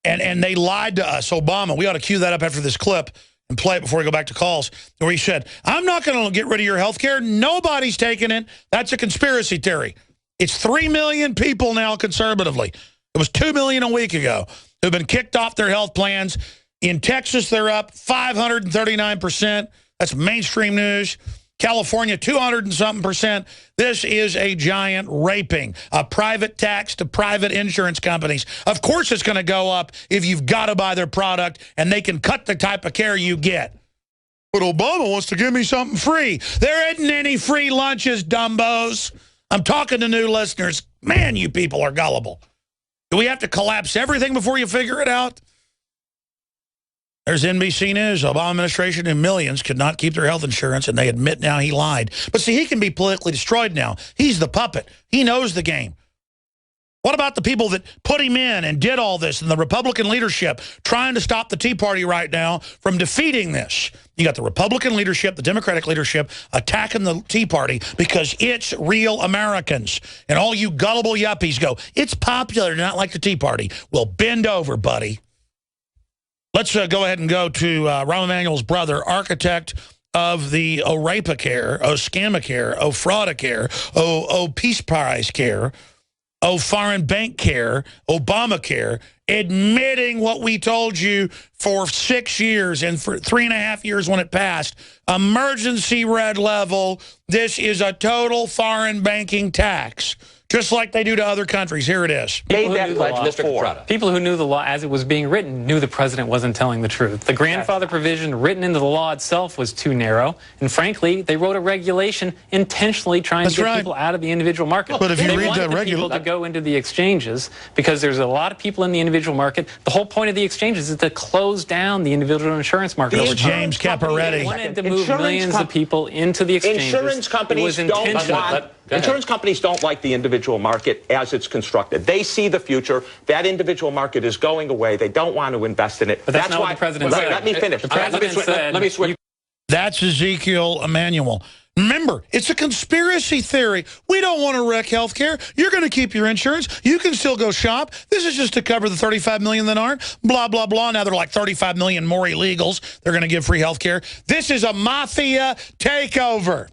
And they lied to us. Obama, we ought to cue that up after this clip and play it before we go back to calls, where he said, I'm not going to get rid of your health care. Nobody's taking it. That's a conspiracy theory. It's 3 million people now conservatively. It was 2 million a week ago who've been kicked off their health plans. In Texas, they're up 539%. That's mainstream news. California, 200 and something percent. This is a giant raping, a private tax to private insurance companies. Of course it's going to go up if you've got to buy their product and they can cut the type of care you get. But Obama wants to give me something free. There isn't any free lunches, dumbos. I'm talking to new listeners. Man, you people are gullible. Do we have to collapse everything before you figure it out? There's NBC News. Obama administration and millions could not keep their health insurance, and they admit now he lied. But see, he can be politically destroyed now. He's the puppet. He knows the game. What about the people that put him in and did all this, and the Republican leadership trying to stop the Tea Party right now from defeating this? You got the Republican leadership, the Democratic leadership attacking the Tea Party because it's real Americans. And all you gullible yuppies go, it's popular, not like the Tea Party. Well, bend over, buddy. Let's go ahead and go to Rahm Emanuel's brother, architect of the Rapacare, Scamacare, Fraudacare, Peace Prize care, foreign bank care, Obamacare, admitting what we told you for 6 years and for 3.5 years when it passed. Emergency red level. This is a total foreign banking tax. Just like they do to other countries. Here it is. People who knew the law as it was being written knew the president wasn't telling the truth. The grandfather provision written into the law itself was too narrow. And frankly, they wrote a regulation intentionally trying to get people out of the individual market. But if you read the regulation, people to go into the exchanges because there's a lot of people in the individual market. The whole point of the exchanges is to close down the individual insurance market. James Caparetti. They wanted to move millions of people into the exchanges. Insurance companies Insurance companies don't like the individual market as it's constructed. They see the future. That individual market is going away. They don't want to invest in it. But that's not what the president said. Let me finish. Let me switch. That's Ezekiel Emanuel. Remember, it's a conspiracy theory. We don't want to wreck health care. You're going to keep your insurance. You can still go shop. This is just to cover the 35 million that aren't. Blah, blah, blah. Now they're like 35 million more illegals. They're going to give free health care. This is a mafia takeover.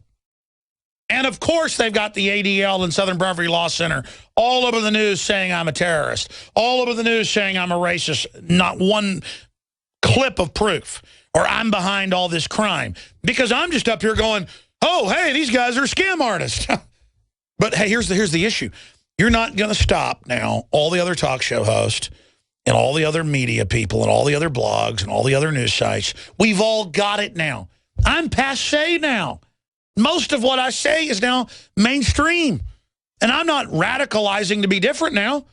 And, of course, they've got the ADL and Southern Poverty Law Center all over the news saying I'm a terrorist, all over the news saying I'm a racist, not one clip of proof, or I'm behind all this crime. Because I'm just up here going, oh, hey, these guys are scam artists. But, hey, here's the issue. You're not going to stop now all the other talk show hosts and all the other media people and all the other blogs and all the other news sites. We've all got it now. I'm passé now. Most of what I say is now mainstream. And I'm not radicalizing to be different now.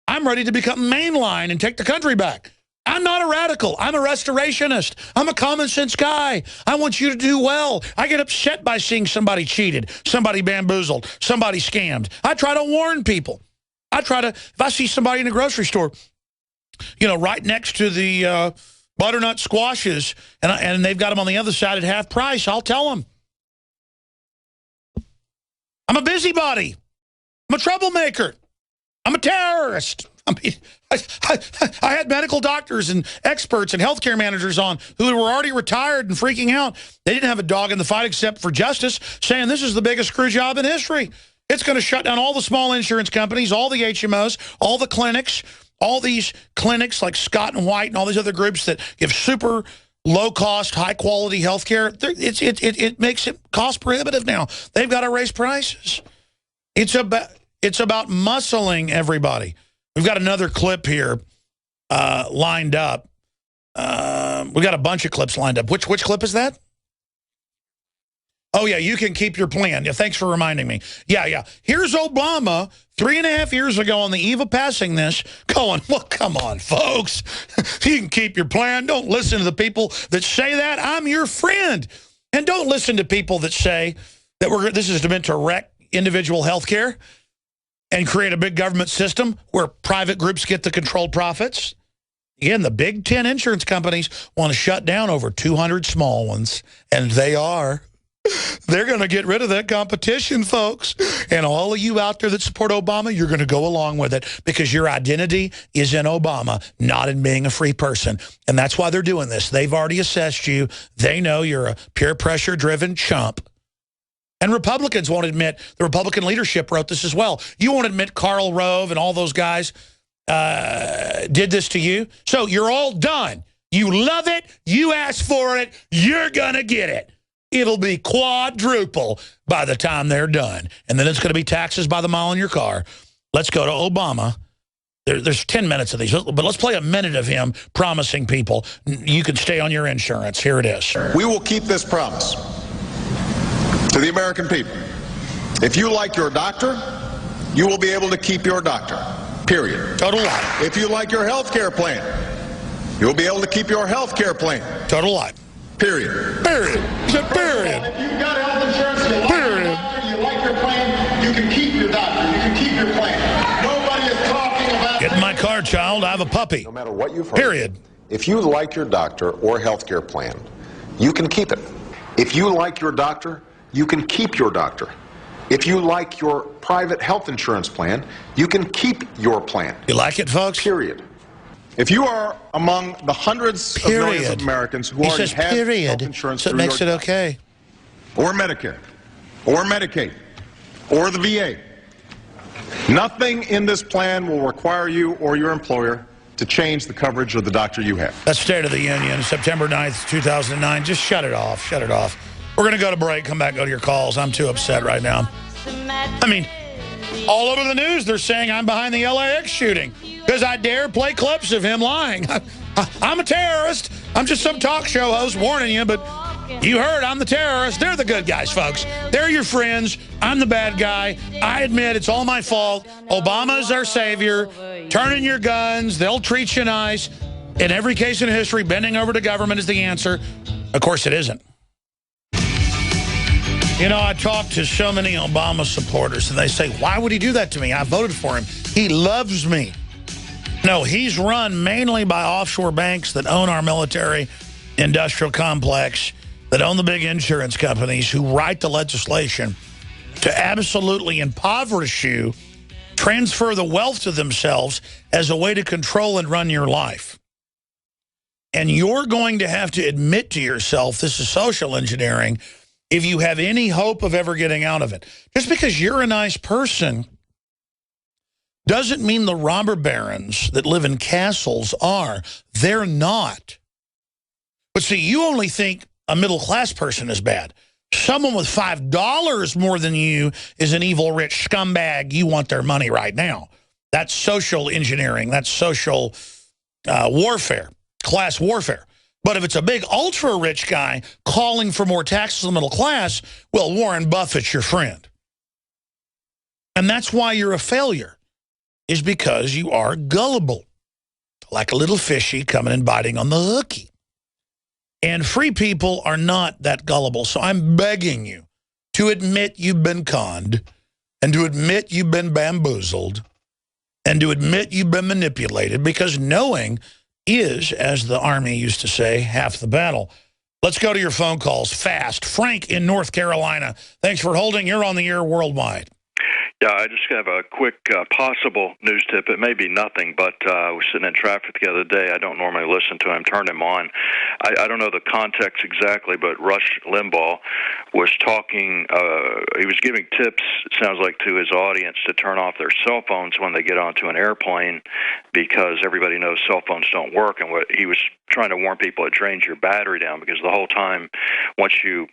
I'm ready to become mainline and take the country back. I'm not a radical. I'm a restorationist. I'm a common sense guy. I want you to do well. I get upset by seeing somebody cheated, somebody bamboozled, somebody scammed. I try to warn people. If I see somebody in a grocery store, you know, right next to the butternut squashes, and they've got them on the other side at half price, I'll tell them. I'm a busybody. I'm a troublemaker. I'm a terrorist. I mean, I had medical doctors and experts and healthcare managers on who were already retired and freaking out. They didn't have a dog in the fight except for justice, saying this is the biggest screw job in history. It's going to shut down all the small insurance companies, all the HMOs, all the clinics, all these clinics like Scott and White and all these other groups that give super low-cost, high-quality health care. It makes it cost-prohibitive now. They've got to raise prices. It's about muscling everybody. We've got another clip here lined up. We've got a bunch of clips lined up. Which clip is that? Oh, yeah, you can keep your plan. Yeah, thanks for reminding me. Yeah. Here's Obama 3.5 years ago on the eve of passing this going, well, come on, folks. You can keep your plan. Don't listen to the people that say that. I'm your friend. And don't listen to people that say that this is meant to wreck individual health care and create a big government system where private groups get the controlled profits. Again, the big 10 insurance companies want to shut down over 200 small ones, and they are. They're going to get rid of that competition, folks. And all of you out there that support Obama, you're going to go along with it because your identity is in Obama, not in being a free person. And that's why they're doing this. They've already assessed you. They know you're a peer pressure-driven chump. And Republicans won't admit, the Republican leadership wrote this as well. You won't admit Karl Rove and all those guys did this to you. So you're all done. You love it. You asked for it. You're going to get it. It'll be quadruple by the time they're done. And then it's going to be taxes by the mile in your car. Let's go to Obama. There's 10 minutes of these, but let's play a minute of him promising people you can stay on your insurance. Here it is. We will keep this promise to the American people. If you like your doctor, you will be able to keep your doctor, period. Total lie. If you like your health care plan, you'll be able to keep your health care plan. Total lie. Period. Period. He said period. If you've got health insurance, you like your doctor, you like your plan, you can keep your doctor, you can keep your plan. Nobody is talking about... Get in my car, child. I have a puppy. No matter what you've heard. Period. If you like your doctor or health care plan, you can keep it. If you like your doctor, you can keep your doctor. If you like your private health insurance plan, you can keep your plan. You like it, folks? Period. If you are among the hundreds of millions of Americans who already have health insurance, so it makes it okay, or Medicare, or Medicaid, or the VA, nothing in this plan will require you or your employer to change the coverage of the doctor you have. That's State of the Union, September 9th, 2009. Just shut it off. Shut it off. We're going to go to break, come back, go to your calls. I'm too upset right now. I mean, all over the news, they're saying I'm behind the LAX shooting because I dare play clips of him lying. I'm a terrorist. I'm just some talk show host warning you, but you heard I'm the terrorist. They're the good guys, folks. They're your friends. I'm the bad guy. I admit it's all my fault. Obama's our savior. Turn in your guns. They'll treat you nice. In every case in history, bending over to government is the answer. Of course, it isn't. You know, I talk to so many Obama supporters, and they say, why would he do that to me? I voted for him. He loves me. No, he's run mainly by offshore banks that own our military industrial complex, that own the big insurance companies who write the legislation to absolutely impoverish you, transfer the wealth to themselves as a way to control and run your life. And you're going to have to admit to yourself this is social engineering if you have any hope of ever getting out of it. Just because you're a nice person doesn't mean the robber barons that live in castles are. They're not. But see, you only think a middle-class person is bad. Someone with $5 more than you is an evil, rich scumbag. You want their money right now. That's social engineering. That's social warfare, class warfare. But if it's a big, ultra-rich guy calling for more taxes on the middle class, well, Warren Buffett's your friend. And that's why you're a failure, is because you are gullible, like a little fishy coming and biting on the hooky. And free people are not that gullible. So I'm begging you to admit you've been conned, and to admit you've been bamboozled, and to admit you've been manipulated, because knowing is, as the Army used to say, half the battle. Let's go to your phone calls fast. Frank in North Carolina, thanks for holding. You're on the air worldwide. Yeah, I just have a quick possible news tip. It may be nothing, but I was sitting in traffic the other day. I don't normally listen to him, turned him on. I don't know the context exactly, but Rush Limbaugh was talking, he was giving tips, it sounds like, to his audience to turn off their cell phones when they get onto an airplane, because everybody knows cell phones don't work. And what he was trying to warn people, it drains your battery down, because the whole time, once you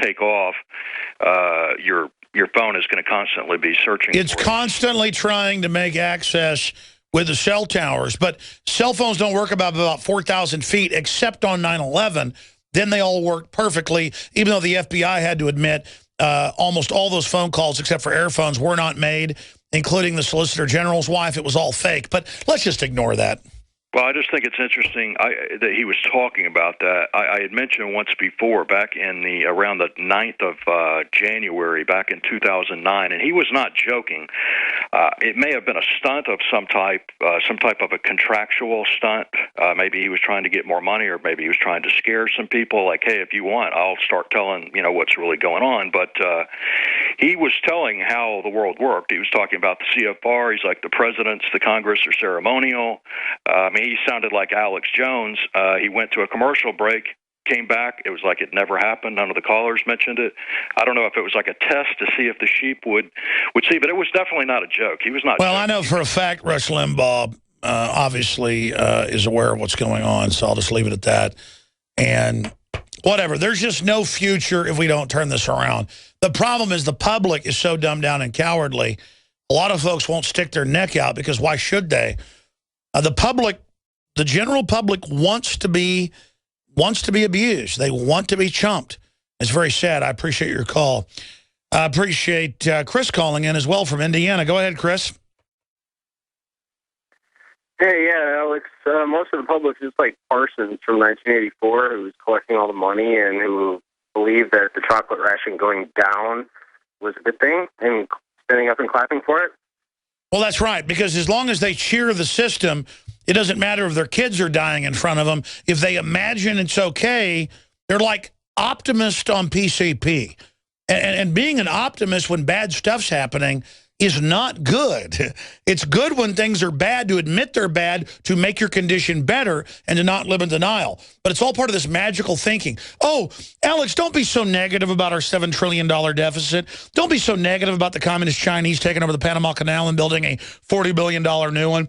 take off, your phone is going to constantly be searching. It's constantly trying to make access with the cell towers, but cell phones don't work about 4,000 feet, except on 9/11. Then they all work perfectly, even though the FBI had to admit almost all those phone calls, except for airphones, were not made, including the Solicitor General's wife. It was all fake. But let's just ignore that. Well, I just think it's interesting that he was talking about that. I had mentioned once before, back in around the 9th of January, back in 2009, and he was not joking. It may have been a stunt of some type of a contractual stunt. Maybe he was trying to get more money, or maybe he was trying to scare some people, like, hey, if you want, I'll start telling what's really going on. But he was telling how the world worked. He was talking about the CFR. He's like, the presidents, the Congress are ceremonial. He sounded like Alex Jones. He went to a commercial break, came back. It was like it never happened. None of the callers mentioned it. I don't know if it was like a test to see if the sheep would see, but it was definitely not a joke. He was not. Well, joking. I know for a fact Rush Limbaugh obviously is aware of what's going on, so I'll just leave it at that. And whatever. There's just no future if we don't turn this around. The problem is the public is so dumbed down and cowardly. A lot of folks won't stick their neck out, because why should they? The general public wants to be abused. They want to be chumped. It's very sad. I appreciate your call. I appreciate Chris calling in as well from Indiana. Go ahead, Chris. Hey, yeah, Alex. Most of the public is like Parsons from 1984, who was collecting all the money and who believed that the chocolate ration going down was a good thing, and standing up and clapping for it. Well, that's right, because as long as they cheer the system, it doesn't matter if their kids are dying in front of them. If they imagine it's okay, they're like optimists on PCP. And being an optimist when bad stuff's happening is not good. It's good when things are bad to admit they're bad, to make your condition better, and to not live in denial. But it's all part of this magical thinking. Oh, Alex, don't be so negative about our $7 trillion deficit. Don't be so negative about the communist Chinese taking over the Panama Canal and building a $40 billion new one.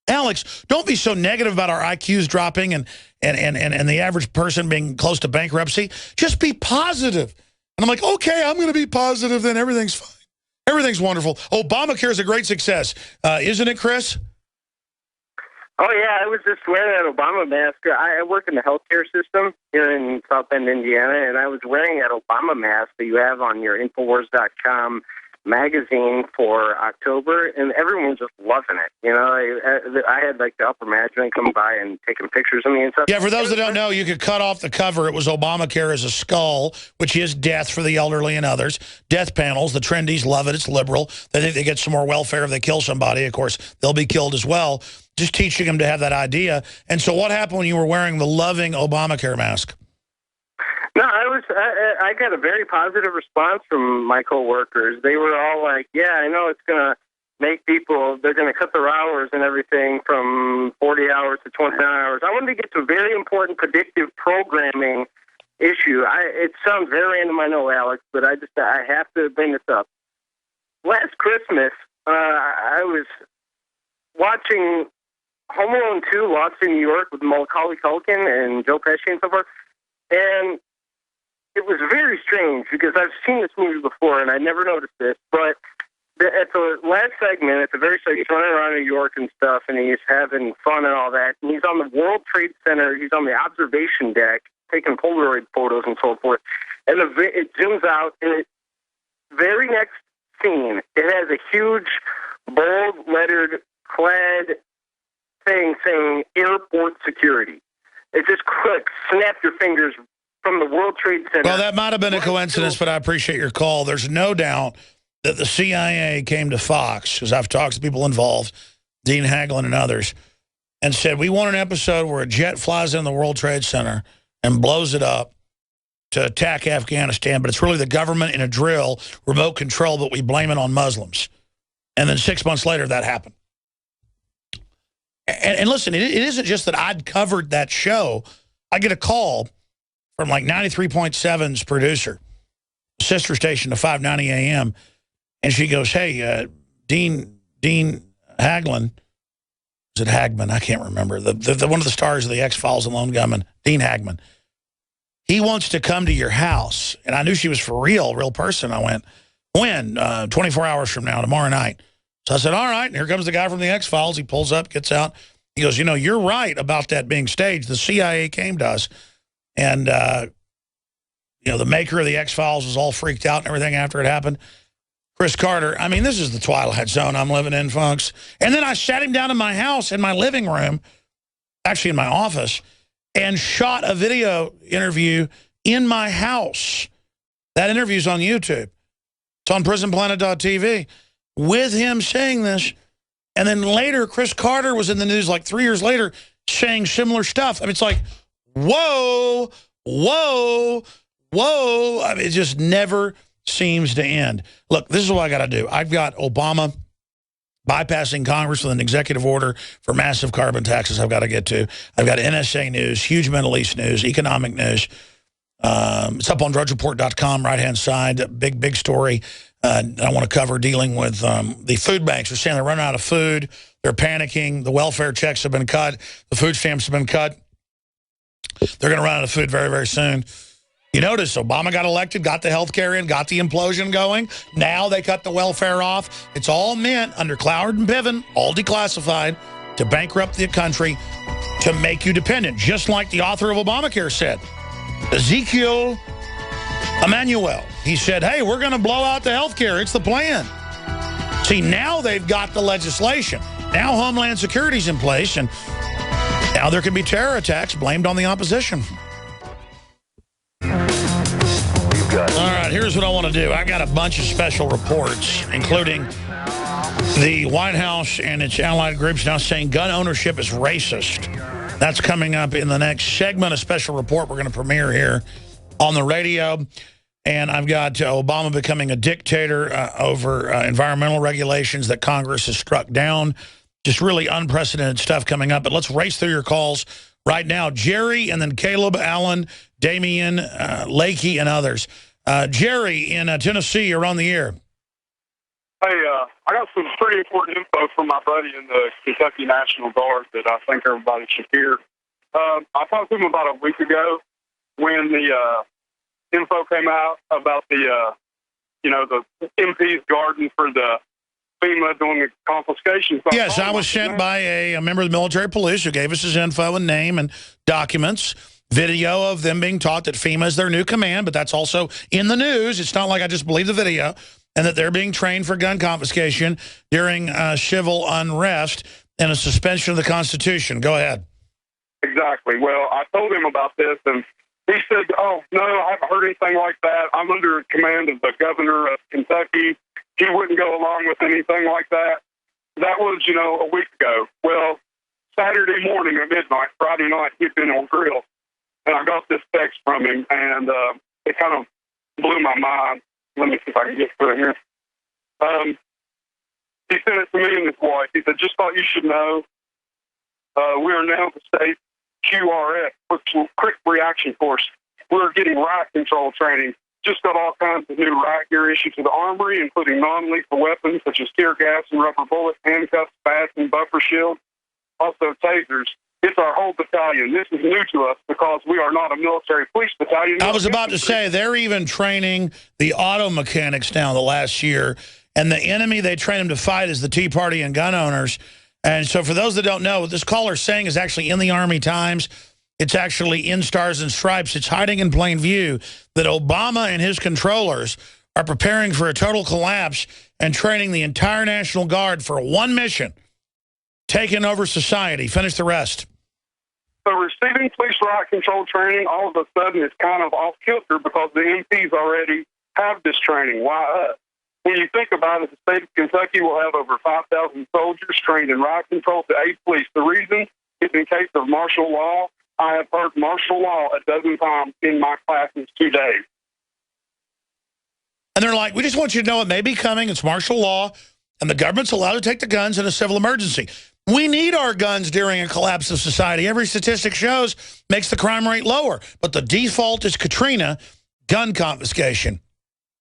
Alex, don't be so negative about our IQs dropping and the average person being close to bankruptcy. Just be positive. And I'm like, okay, I'm going to be positive, then everything's fine. Everything's wonderful. Obamacare is a great success. Isn't it, Chris? Oh, yeah, I was just wearing that Obama mask. I work in the healthcare system here in South Bend, Indiana, and I was wearing that Obama mask that you have on your Infowars.com magazine for October, and everyone was just loving it. I had like the upper management come by and taking pictures of me and stuff. Yeah, for those that don't know, you could cut off the cover. It was Obamacare as a skull, which is death for the elderly and others. Death panels, the trendies love it. It's liberal. They think they get some more welfare if they kill somebody. Of course, they'll be killed as well. Just teaching them to have that idea. And so what happened when you were wearing the loving Obamacare mask? No, I got a very positive response from my coworkers. They were all like, yeah, I know it's going to make people, they're going to cut their hours and everything from 40 hours to 29 hours. I wanted to get to very important predictive programming issue. It sounds very random, I know, Alex, but I have to bring this up. Last Christmas, I was watching Home Alone 2, Lost in New York, with Macaulay Culkin and Joe Pesci and so forth, and it was very strange because I've seen this movie before and I never noticed this, but at the last segment, at the very start, he's running around New York and stuff, and he's having fun and all that, and he's on the World Trade Center, he's on the observation deck, taking Polaroid photos and so forth, and it zooms out, and very next scene, it has a huge, bold, lettered, clad thing saying airport security. It just quick, snap your fingers from the World Trade Center. Well, that might have been a coincidence, but I appreciate your call. There's no doubt that the CIA came to Fox, because I've talked to people involved, Dean Haglund and others, and said, we want an episode where a jet flies in the World Trade Center and blows it up to attack Afghanistan, but it's really the government in a drill, remote control, but we blame it on Muslims. And then 6 months later, that happened. And listen, it isn't just that I'd covered that show. I get a call from like 93.7's producer, sister station to 590 AM, and she goes, hey, Dean Haglund, is it Hagman? I can't remember. The one of the stars of the X-Files and Lone Gunman, Dean Hagman. He wants to come to your house. And I knew she was for real person. I went, when? 24 hours from now, tomorrow night. So I said, all right. And here comes the guy from the X-Files. He pulls up, gets out. He goes, you know, you're right about that being staged. The CIA came to us. And, you know, the maker of the X-Files was all freaked out and everything after it happened. Chris Carter, I mean, this is the Twilight Zone I'm living in, folks. And then I sat him down in my house, in my living room, actually in my office, and shot a video interview in my house. That interview's on YouTube. It's on prisonplanet.tv with him saying this. And then later, Chris Carter was in the news like 3 years later saying similar stuff. I mean, it's like, whoa, whoa, whoa. I mean, it just never seems to end. Look, this is what I got to do. I've got Obama bypassing Congress with an executive order for massive carbon taxes I've got to get to. I've got NSA news, huge Middle East news, economic news. It's up on drudgereport.com, right-hand side. Big story I want to cover dealing with the food banks. They're saying they're running out of food. They're panicking. The welfare checks have been cut. The food stamps have been cut. They're going to run out of food very, very soon. You notice Obama got elected, got the health care in, got the implosion going. Now they cut the welfare off. It's all meant under Cloward and Piven, all declassified, to bankrupt the country, to make you dependent, just like the author of Obamacare said. Ezekiel Emanuel. He said, hey, we're going to blow out the health care. It's the plan. See, now they've got the legislation. Now Homeland Security's in place, and now there can be terror attacks blamed on the opposition. All right, here's what I want to do. I got a bunch of special reports, including the White House and its allied groups now saying gun ownership is racist. That's coming up in the next segment, a special report we're going to premiere here on the radio. And I've got Obama becoming a dictator over environmental regulations that Congress has struck down. Just really unprecedented stuff coming up. But let's race through your calls right now. Jerry, and then Caleb, Alan, Damian, Lakey, and others. Jerry in Tennessee, you're on the air. Hey, I got some pretty important info from my buddy in the Kentucky National Guard that I think everybody should hear. I talked to him about a week ago when the info came out about the, the MP's garden for the FEMA doing the confiscation. So yes, I was sent by a member of the military police who gave us his info and name and documents. Video of them being taught that FEMA is their new command, but that's also in the news. It's not like I just believe the video. And that they're being trained for gun confiscation during civil unrest and a suspension of the Constitution. Go ahead. Exactly. Well, I told him about this, and he said, oh, no, I haven't heard anything like that. I'm under command of the governor of Kentucky. He wouldn't go along with anything like that. That was, a week ago. Well, Saturday morning at midnight, Friday night, he'd been on grill. And I got this text from him, and it kind of blew my mind. Let me see if I can get through here. He sent it to me and his wife. He said, just thought you should know, we are now the state QRF, Quick Reaction Force, we're getting riot control training. Just got all kinds of new riot gear issued to the armory, including non-lethal weapons such as tear gas and rubber bullets, handcuffs, bats, and buffer shields. Also tasers. It's our whole battalion. This is new to us because we are not a military police battalion. I was about to say, they're even training the auto mechanics now the last year, and the enemy they train them to fight is the Tea Party and gun owners. And so for those that don't know, what this caller's saying is actually in the Army Times. It's actually in Stars and Stripes. It's hiding in plain view that Obama and his controllers are preparing for a total collapse and training the entire National Guard for one mission, taking over society. Finish the rest. So receiving police riot control training, all of a sudden it's kind of off kilter because the MPs already have this training. Why us? When you think about it, the state of Kentucky will have over 5,000 soldiers trained in riot control to aid police. The reason is in case of martial law. I have heard martial law a dozen times in my classes today. And they're like, we just want you to know it may be coming. It's martial law, and the government's allowed to take the guns in a civil emergency. We need our guns during a collapse of society. Every statistic shows makes the crime rate lower. But the default is Katrina, gun confiscation.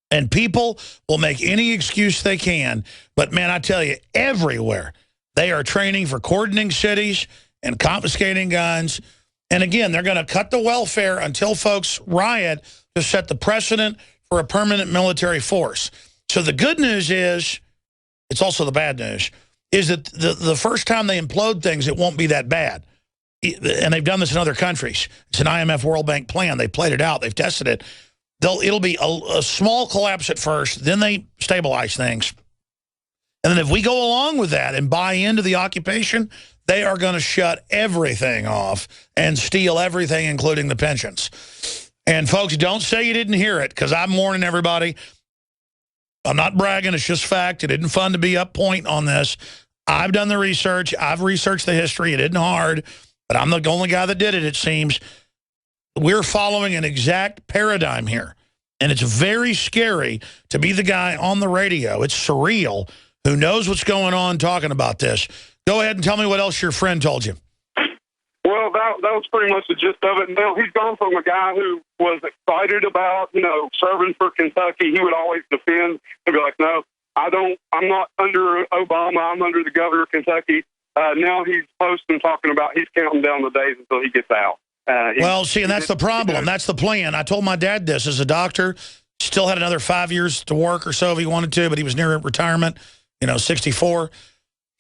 And people will make any excuse they can. But, man, I tell you, everywhere they are training for cordoning cities and confiscating guns. And, again, they're going to cut the welfare until folks riot to set the precedent for a permanent military force. So the good news is, it's also the bad news, is that the first time they implode things, it won't be that bad. And they've done this in other countries. It's an IMF World Bank plan. They've played it out. They've tested it. It'll be a small collapse at first. Then they stabilize things. And then if we go along with that and buy into the occupation, they are going to shut everything off and steal everything, including the pensions. And, folks, don't say you didn't hear it, because I'm warning everybody. I'm not bragging. It's just fact. It isn't fun to be up point on this. I've done the research. I've researched the history. It isn't hard, but I'm the only guy that did it, it seems. We're following an exact paradigm here, and it's very scary to be the guy on the radio. It's surreal, who knows what's going on talking about this. Go ahead and tell me what else your friend told you. Well, that was pretty much the gist of it. Now, he's gone from a guy who was excited about, serving for Kentucky. He would always defend and be like, no, I'm not under Obama. I'm under the governor of Kentucky. Now he's posting, talking about he's counting down the days until he gets out. Well, see, and that's the problem. That's the plan. I told my dad this as a doctor. Still had another 5 years to work or so if he wanted to, but he was near retirement, 64.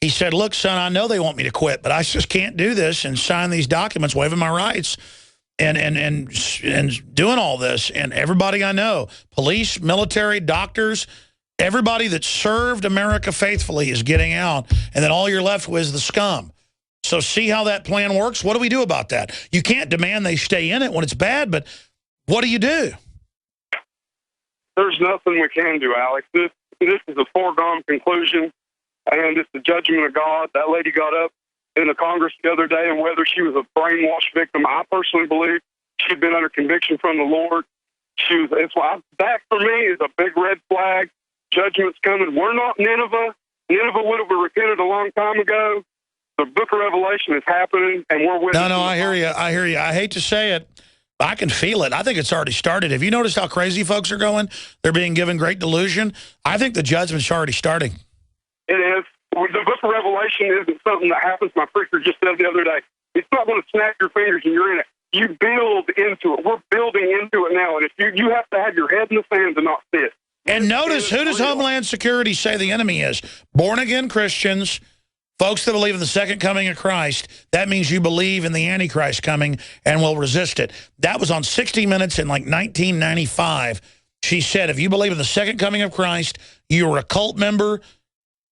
He said, look, son, I know they want me to quit, but I just can't do this and sign these documents waiving my rights and doing all this. And everybody I know, police, military, doctors, everybody that served America faithfully is getting out. And then all you're left with is the scum. So see how that plan works? What do we do about that? You can't demand they stay in it when it's bad, but what do you do? There's nothing we can do, Alex. This is a foregone conclusion. And it's the judgment of God. That lady got up in the Congress the other day, and whether she was a brainwashed victim, I personally believe she'd been under conviction from the Lord. That for me is a big red flag. Judgment's coming. We're not Nineveh. Nineveh would have repented a long time ago. The book of Revelation is happening, and we're with. No, I hear you. I hate to say it. I can feel it. I think it's already started. Have you noticed how crazy folks are going? They're being given great delusion. I think the judgment's already starting. It is. The book of Revelation isn't something that happens. My preacher just said the other day. It's not going to snap your fingers and you're in it. You build into it. We're building into it now. And if you have to have your head in the sand to not sit. And notice, who does Homeland Security say the enemy is? Born-again Christians, folks that believe in the second coming of Christ. That means you believe in the Antichrist coming and will resist it. That was on 60 Minutes in like 1995. She said, if you believe in the second coming of Christ, you are a cult member,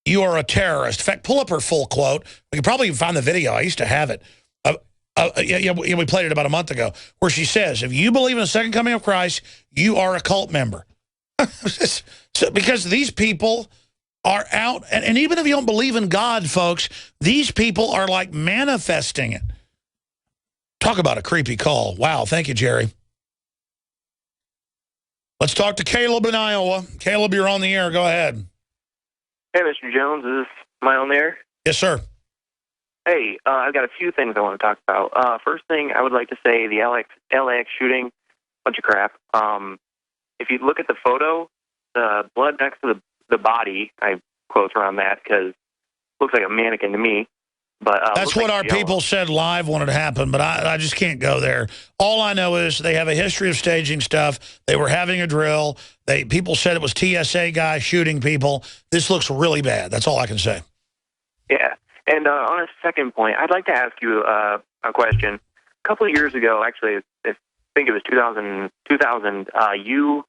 you are a terrorist. In fact, pull up her full quote. We can probably find the video. I used to have it. We played it about a month ago, where she says, if you believe in the second coming of Christ, you are a cult member. Because these people are out, and even if you don't believe in God, folks, these people are like manifesting it. Talk about a creepy call. Wow, thank you, Jerry. Let's talk to Caleb in Iowa. Caleb, you're on the air. Go ahead. Hey, Mr. Jones, is this my own there? Yes, sir. Hey, I've got a few things I want to talk about. First thing, I would like to say the LAX shooting, bunch of crap. If you look at the photo, the blood next to the body, I quotes around that because it looks like a mannequin to me. But that's what our people said live wanted to happen, but I just can't go there. All I know is they have a history of staging stuff. They were having a drill. People said it was TSA guys shooting people. This looks really bad. That's all I can say. Yeah. And on a second point, I'd like to ask you a question. A couple of years ago, actually, I think it was 2000, you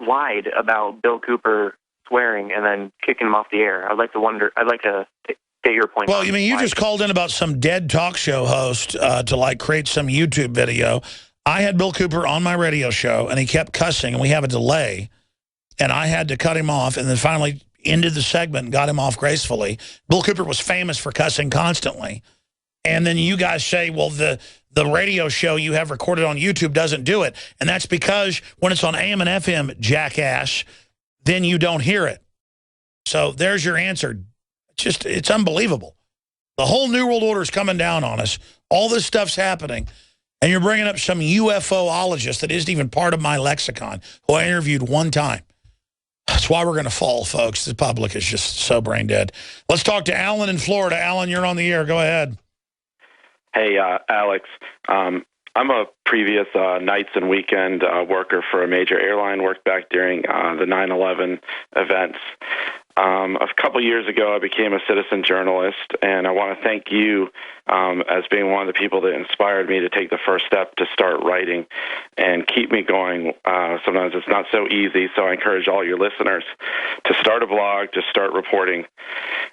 lied about Bill Cooper swearing and then kicking him off the air. I'd like to get your point. Well, you mean you just called in about some dead talk show host to like create some YouTube video. I had Bill Cooper on my radio show, and he kept cussing, and we have a delay, and I had to cut him off, and then finally ended the segment and got him off gracefully. Bill Cooper was famous for cussing constantly. And then you guys say, well, the radio show you have recorded on YouTube doesn't do it. And that's because when it's on AM and FM, jackass, then you don't hear it. So there's your answer. It's unbelievable. The whole New World Order is coming down on us. All this stuff's happening. And you're bringing up some UFOologist that isn't even part of my lexicon, who I interviewed one time. That's why we're going to fall, folks. The public is just so brain dead. Let's talk to Alan in Florida. Alan, you're on the air. Go ahead. Hey, Alex. I'm a previous nights and weekend worker for a major airline, worked back during the 9/11 events. A couple years ago, I became a citizen journalist, and I want to thank you as being one of the people that inspired me to take the first step to start writing and keep me going. Sometimes it's not so easy, so I encourage all your listeners to start a blog, to start reporting.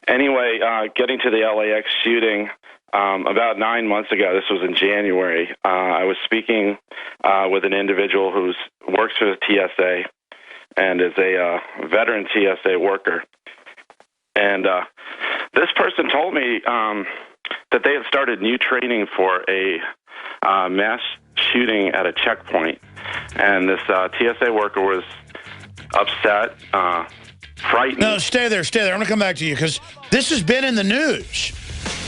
Anyway, getting to the LAX shooting, about 9 months ago, this was in January, I was speaking with an individual who works for the TSA and is a veteran TSA worker. And this person told me that they had started new training for a mass shooting at a checkpoint. And this TSA worker was upset, frightened. No, stay there. I'm going to come back to you because this has been in the news.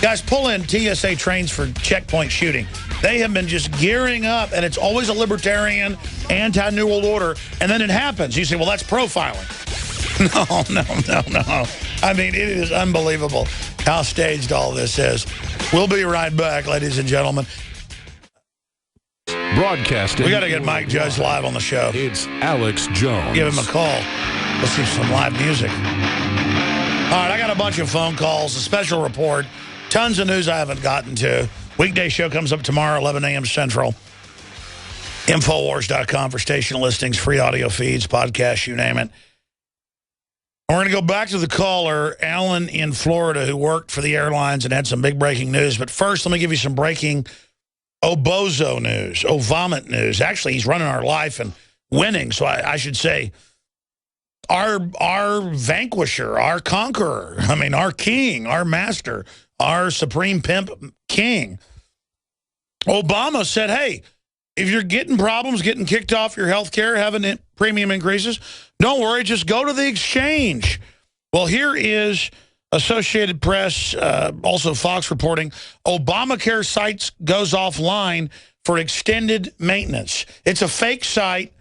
Guys, pull in TSA trains for checkpoint shooting. They have been just gearing up, and it's always a libertarian, anti-New World Order, and then it happens. You say, well, that's profiling. No. I mean, it is unbelievable how staged all this is. We'll be right back, ladies and gentlemen. Broadcasting. We got to get Mike Judge live on the show. It's Alex Jones. Give him a call. Let's see some live music. All right, I got a bunch of phone calls, a special report, tons of news I haven't gotten to. Weekday show comes up tomorrow, 11 a.m. Central. Infowars.com for station listings, free audio feeds, podcasts, you name it. We're going to go back to the caller, Alan in Florida, who worked for the airlines and had some big breaking news. But first, let me give you some breaking Obozo news, vomit news. Actually, he's running our life and winning, so I should say our vanquisher, our conqueror, I mean, our king, our master, our supreme pimp king. Obama said, hey, if you're getting problems, getting kicked off your health care, having premium increases, don't worry, just go to the exchange. Well, here is Associated Press, also Fox reporting, Obamacare site goes offline for extended maintenance. It's a fake site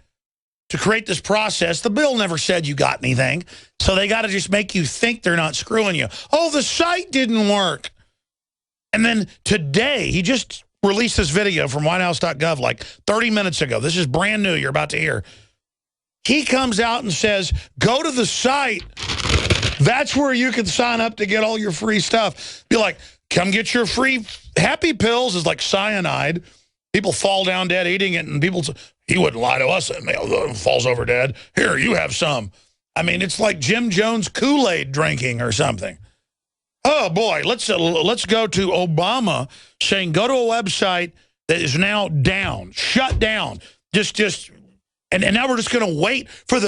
to create this process. The bill never said you got anything, so they got to just make you think they're not screwing you. Oh, the site didn't work. And then today, he just released this video from whitehouse.gov like 30 minutes ago. This is brand new, you're about to hear. He comes out and says, go to the site. That's where you can sign up to get all your free stuff. Be like, come get your free happy pills is like cyanide. People fall down dead eating it, and people, he wouldn't lie to us, and falls over dead. Here, you have some. I mean, it's like Jim Jones Kool-Aid drinking or something. Oh, boy, let's go to Obama saying go to a website that is now down, shut down. And now we're just going to wait for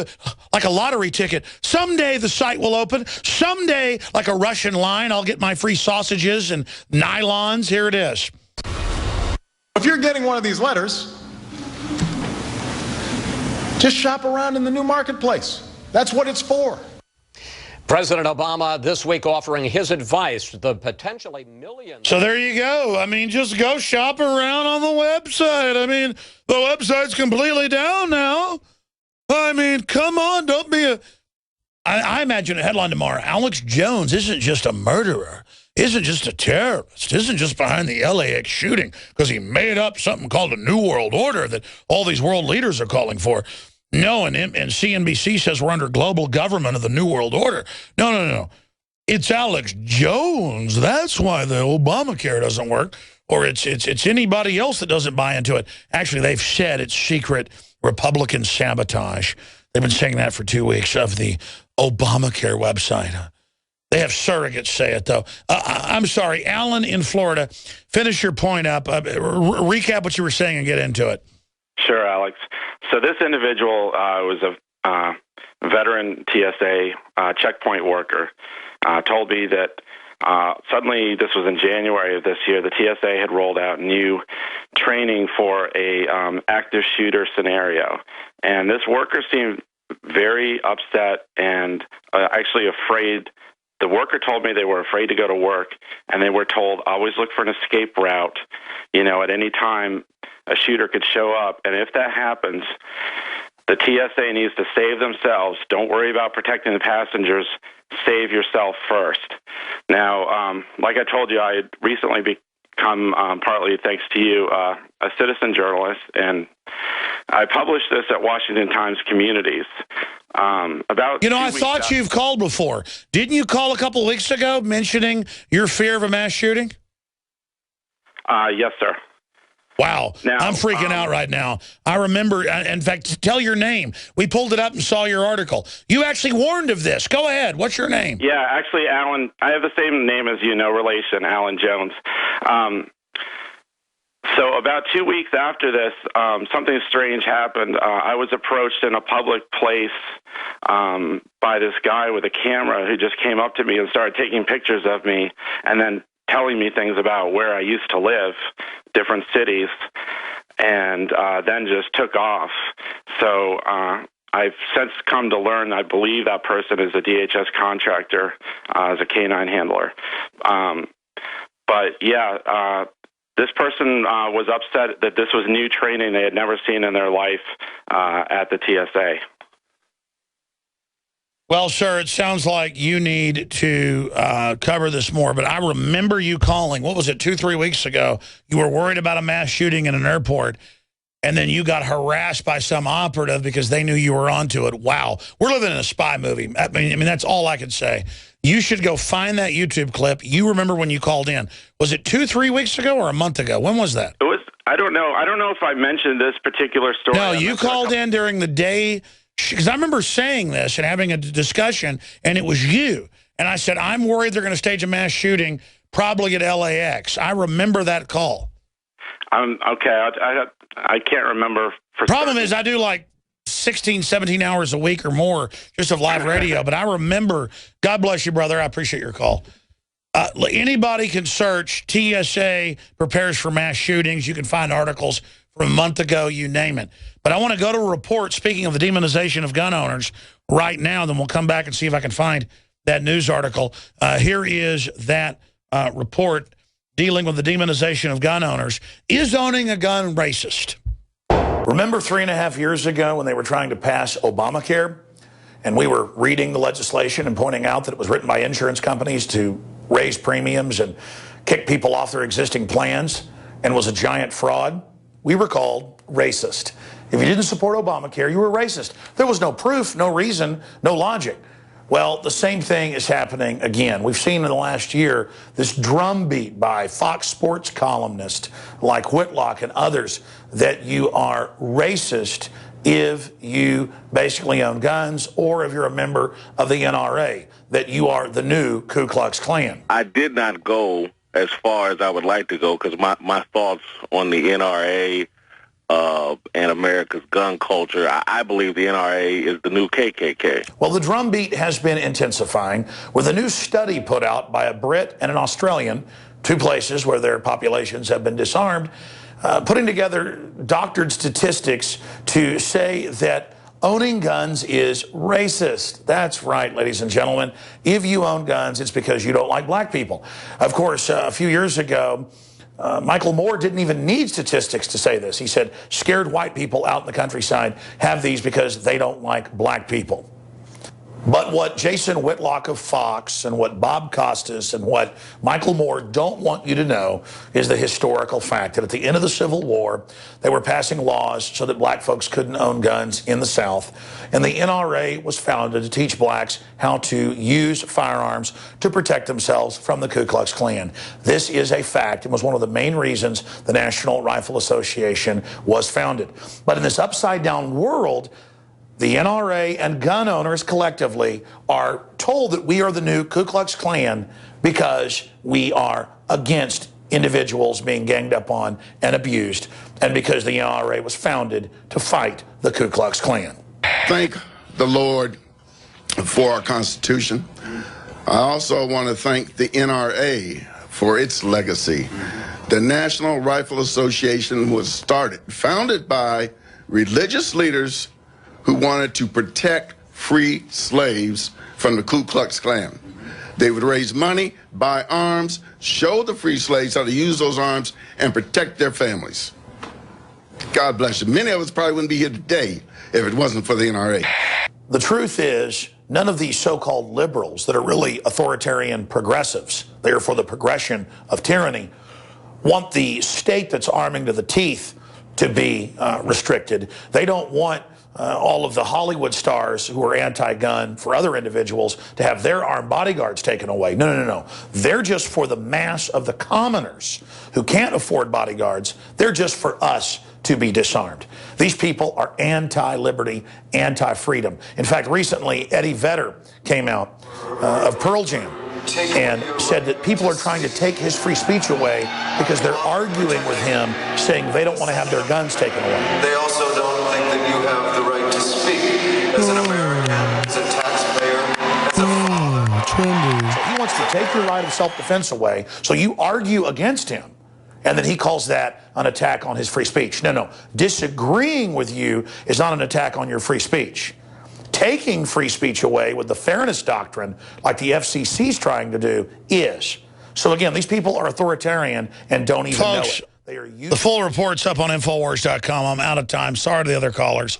like a lottery ticket. Someday the site will open. Someday, like a Russian line, I'll get my free sausages and nylons. Here it is. If you're getting one of these letters, just shop around in the new marketplace. That's what it's for. President Obama this week offering his advice to the potentially millions. So there you go. I mean, just go shop around on the website. I mean, the website's completely down now. I mean, come on, don't be a... I imagine a headline tomorrow. Alex Jones isn't just a murderer, isn't just a terrorist, isn't just behind the LAX shooting because he made up something called a New World Order that all these world leaders are calling for. No, and CNBC says we're under global government of the New World Order. No. It's Alex Jones. That's why the Obamacare doesn't work. Or it's anybody else that doesn't buy into it. Actually, they've said it's secret Republican sabotage. They've been saying that for 2 weeks of the Obamacare website. They have surrogates say it, though. I'm sorry, Alan in Florida, finish your point up. Recap what you were saying and get into it. Sure, Alex. So this individual was a veteran TSA checkpoint worker, told me that suddenly, this was in January of this year, the TSA had rolled out new training for a active shooter scenario. And this worker seemed very upset and actually afraid. The worker told me they were afraid to go to work, and they were told, always look for an escape route. You know, at any time, a shooter could show up, and if that happens, the TSA needs to save themselves. Don't worry about protecting the passengers. Save yourself first. Now, like I told you, I had recently become, partly thanks to you, a citizen journalist, and I published this at Washington Times Communities. About I thought you've called before. Didn't you call a couple of weeks ago mentioning your fear of a mass shooting? Yes, sir. Wow, now, I'm freaking out right now. I remember, in fact, tell your name. We pulled it up and saw your article. You actually warned of this. Go ahead. What's your name? Yeah, actually, Alan, I have the same name as you, no relation, Alan Jones. So about 2 weeks after this, something strange happened. I was approached in a public place by this guy with a camera who just came up to me and started taking pictures of me and then telling me things about where I used to live, different cities, and then just took off. So I've since come to learn, I believe that person is a DHS contractor as a canine handler. But yeah, this person was upset that this was new training they had never seen in their life at the TSA. Well, sir, it sounds like you need to cover this more, but I remember you calling, what was it, 2-3 weeks ago? You were worried about a mass shooting in an airport, and then you got harassed by some operative because they knew you were onto it. Wow. We're living in a spy movie. I mean, that's all I could say. You should go find that YouTube clip. You remember when you called in. Was it 2-3 weeks ago or a month ago? When was that? It was, I don't know. I don't know if I mentioned this particular story. No, you called in during the day, because I remember saying this and having a discussion, and it was you. And I said, I'm worried they're going to stage a mass shooting, probably at LAX. I remember that call. Okay, I can't remember. Problem is, I do like 16, 17 hours a week or more just of live radio. But I remember, God bless you, brother. I appreciate your call. Anybody can search TSA prepares for mass shootings. You can find articles from a month ago, you name it. But I want to go to a report, speaking of the demonization of gun owners, right now. Then we'll come back and see if I can find that news article. Here is that report dealing with the demonization of gun owners. Is owning a gun racist? Remember 3.5 years ago when they were trying to pass Obamacare? And we were reading the legislation and pointing out that it was written by insurance companies to raise premiums and kick people off their existing plans and was a giant fraud? We were called racist. If you didn't support Obamacare, you were racist. There was no proof, no reason, no logic. Well, the same thing is happening again. We've seen in the last year this drumbeat by Fox Sports columnists like Whitlock and others that you are racist if you basically own guns or if you're a member of the NRA, that you are the new Ku Klux Klan. I did not go as far as I would like to go because my thoughts on the NRA and America's gun culture, I believe the NRA is the new KKK. Well, the drumbeat has been intensifying with a new study put out by a Brit and an Australian, two places where their populations have been disarmed, putting together doctored statistics to say that owning guns is racist. That's right, ladies and gentlemen. If you own guns, it's because you don't like black people. Of course, a few years ago, Michael Moore didn't even need statistics to say this. He said, scared white people out in the countryside have these because they don't like black people. But what Jason Whitlock of Fox and what Bob Costas and what Michael Moore don't want you to know is the historical fact that at the end of the Civil War, they were passing laws so that black folks couldn't own guns in the South. And the NRA was founded to teach blacks how to use firearms to protect themselves from the Ku Klux Klan. This is a fact. It was one of the main reasons the National Rifle Association was founded. But in this upside-down world, the NRA and gun owners collectively are told that we are the new Ku Klux Klan because we are against individuals being ganged up on and abused, and because the NRA was founded to fight the Ku Klux Klan. Thank the Lord for our Constitution. I also want to thank the NRA for its legacy. The National Rifle Association was founded by religious leaders who wanted to protect free slaves from the Ku Klux Klan. They would raise money, buy arms, show the free slaves how to use those arms, and protect their families. God bless you. Many of us probably wouldn't be here today if it wasn't for the NRA. The truth is, none of these so-called liberals that are really authoritarian progressives, they are for the progression of tyranny, want the state that's arming to the teeth to be restricted. They don't want all of the Hollywood stars who are anti-gun for other individuals to have their armed bodyguards taken away. No. They're just for the mass of the commoners who can't afford bodyguards. They're just for us to be disarmed. These people are anti-liberty, anti-freedom. In fact, recently, Eddie Vedder came out of Pearl Jam and said that people are trying to take his free speech away because they're arguing with him, saying they don't want to have their guns taken away. They also don't think that you have the right to speak as an American, as a taxpayer, as a father. So he wants to take your right of self-defense away, so you argue against him. And then he calls that an attack on his free speech. No. Disagreeing with you is not an attack on your free speech. Taking free speech away with the fairness doctrine, like the FCC is trying to do, is. So again, these people are authoritarian and don't even know it. They are the full report's up on Infowars.com. I'm out of time. Sorry to the other callers.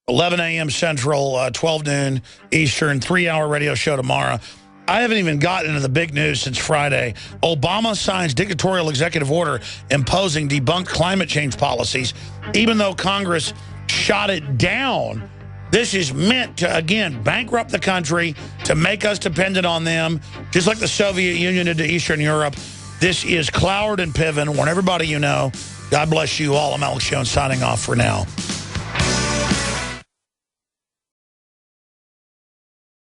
11 a.m. Central, 12 noon Eastern, 3-hour radio show tomorrow. I haven't even gotten into the big news since Friday. Obama signs dictatorial executive order imposing debunked climate change policies, even though Congress shot it down. This is meant to, again, bankrupt the country, to make us dependent on them, just like the Soviet Union did to Eastern Europe. This is Cloward and Piven. Warn everybody you know. God bless you all. I'm Alex Jones signing off for now.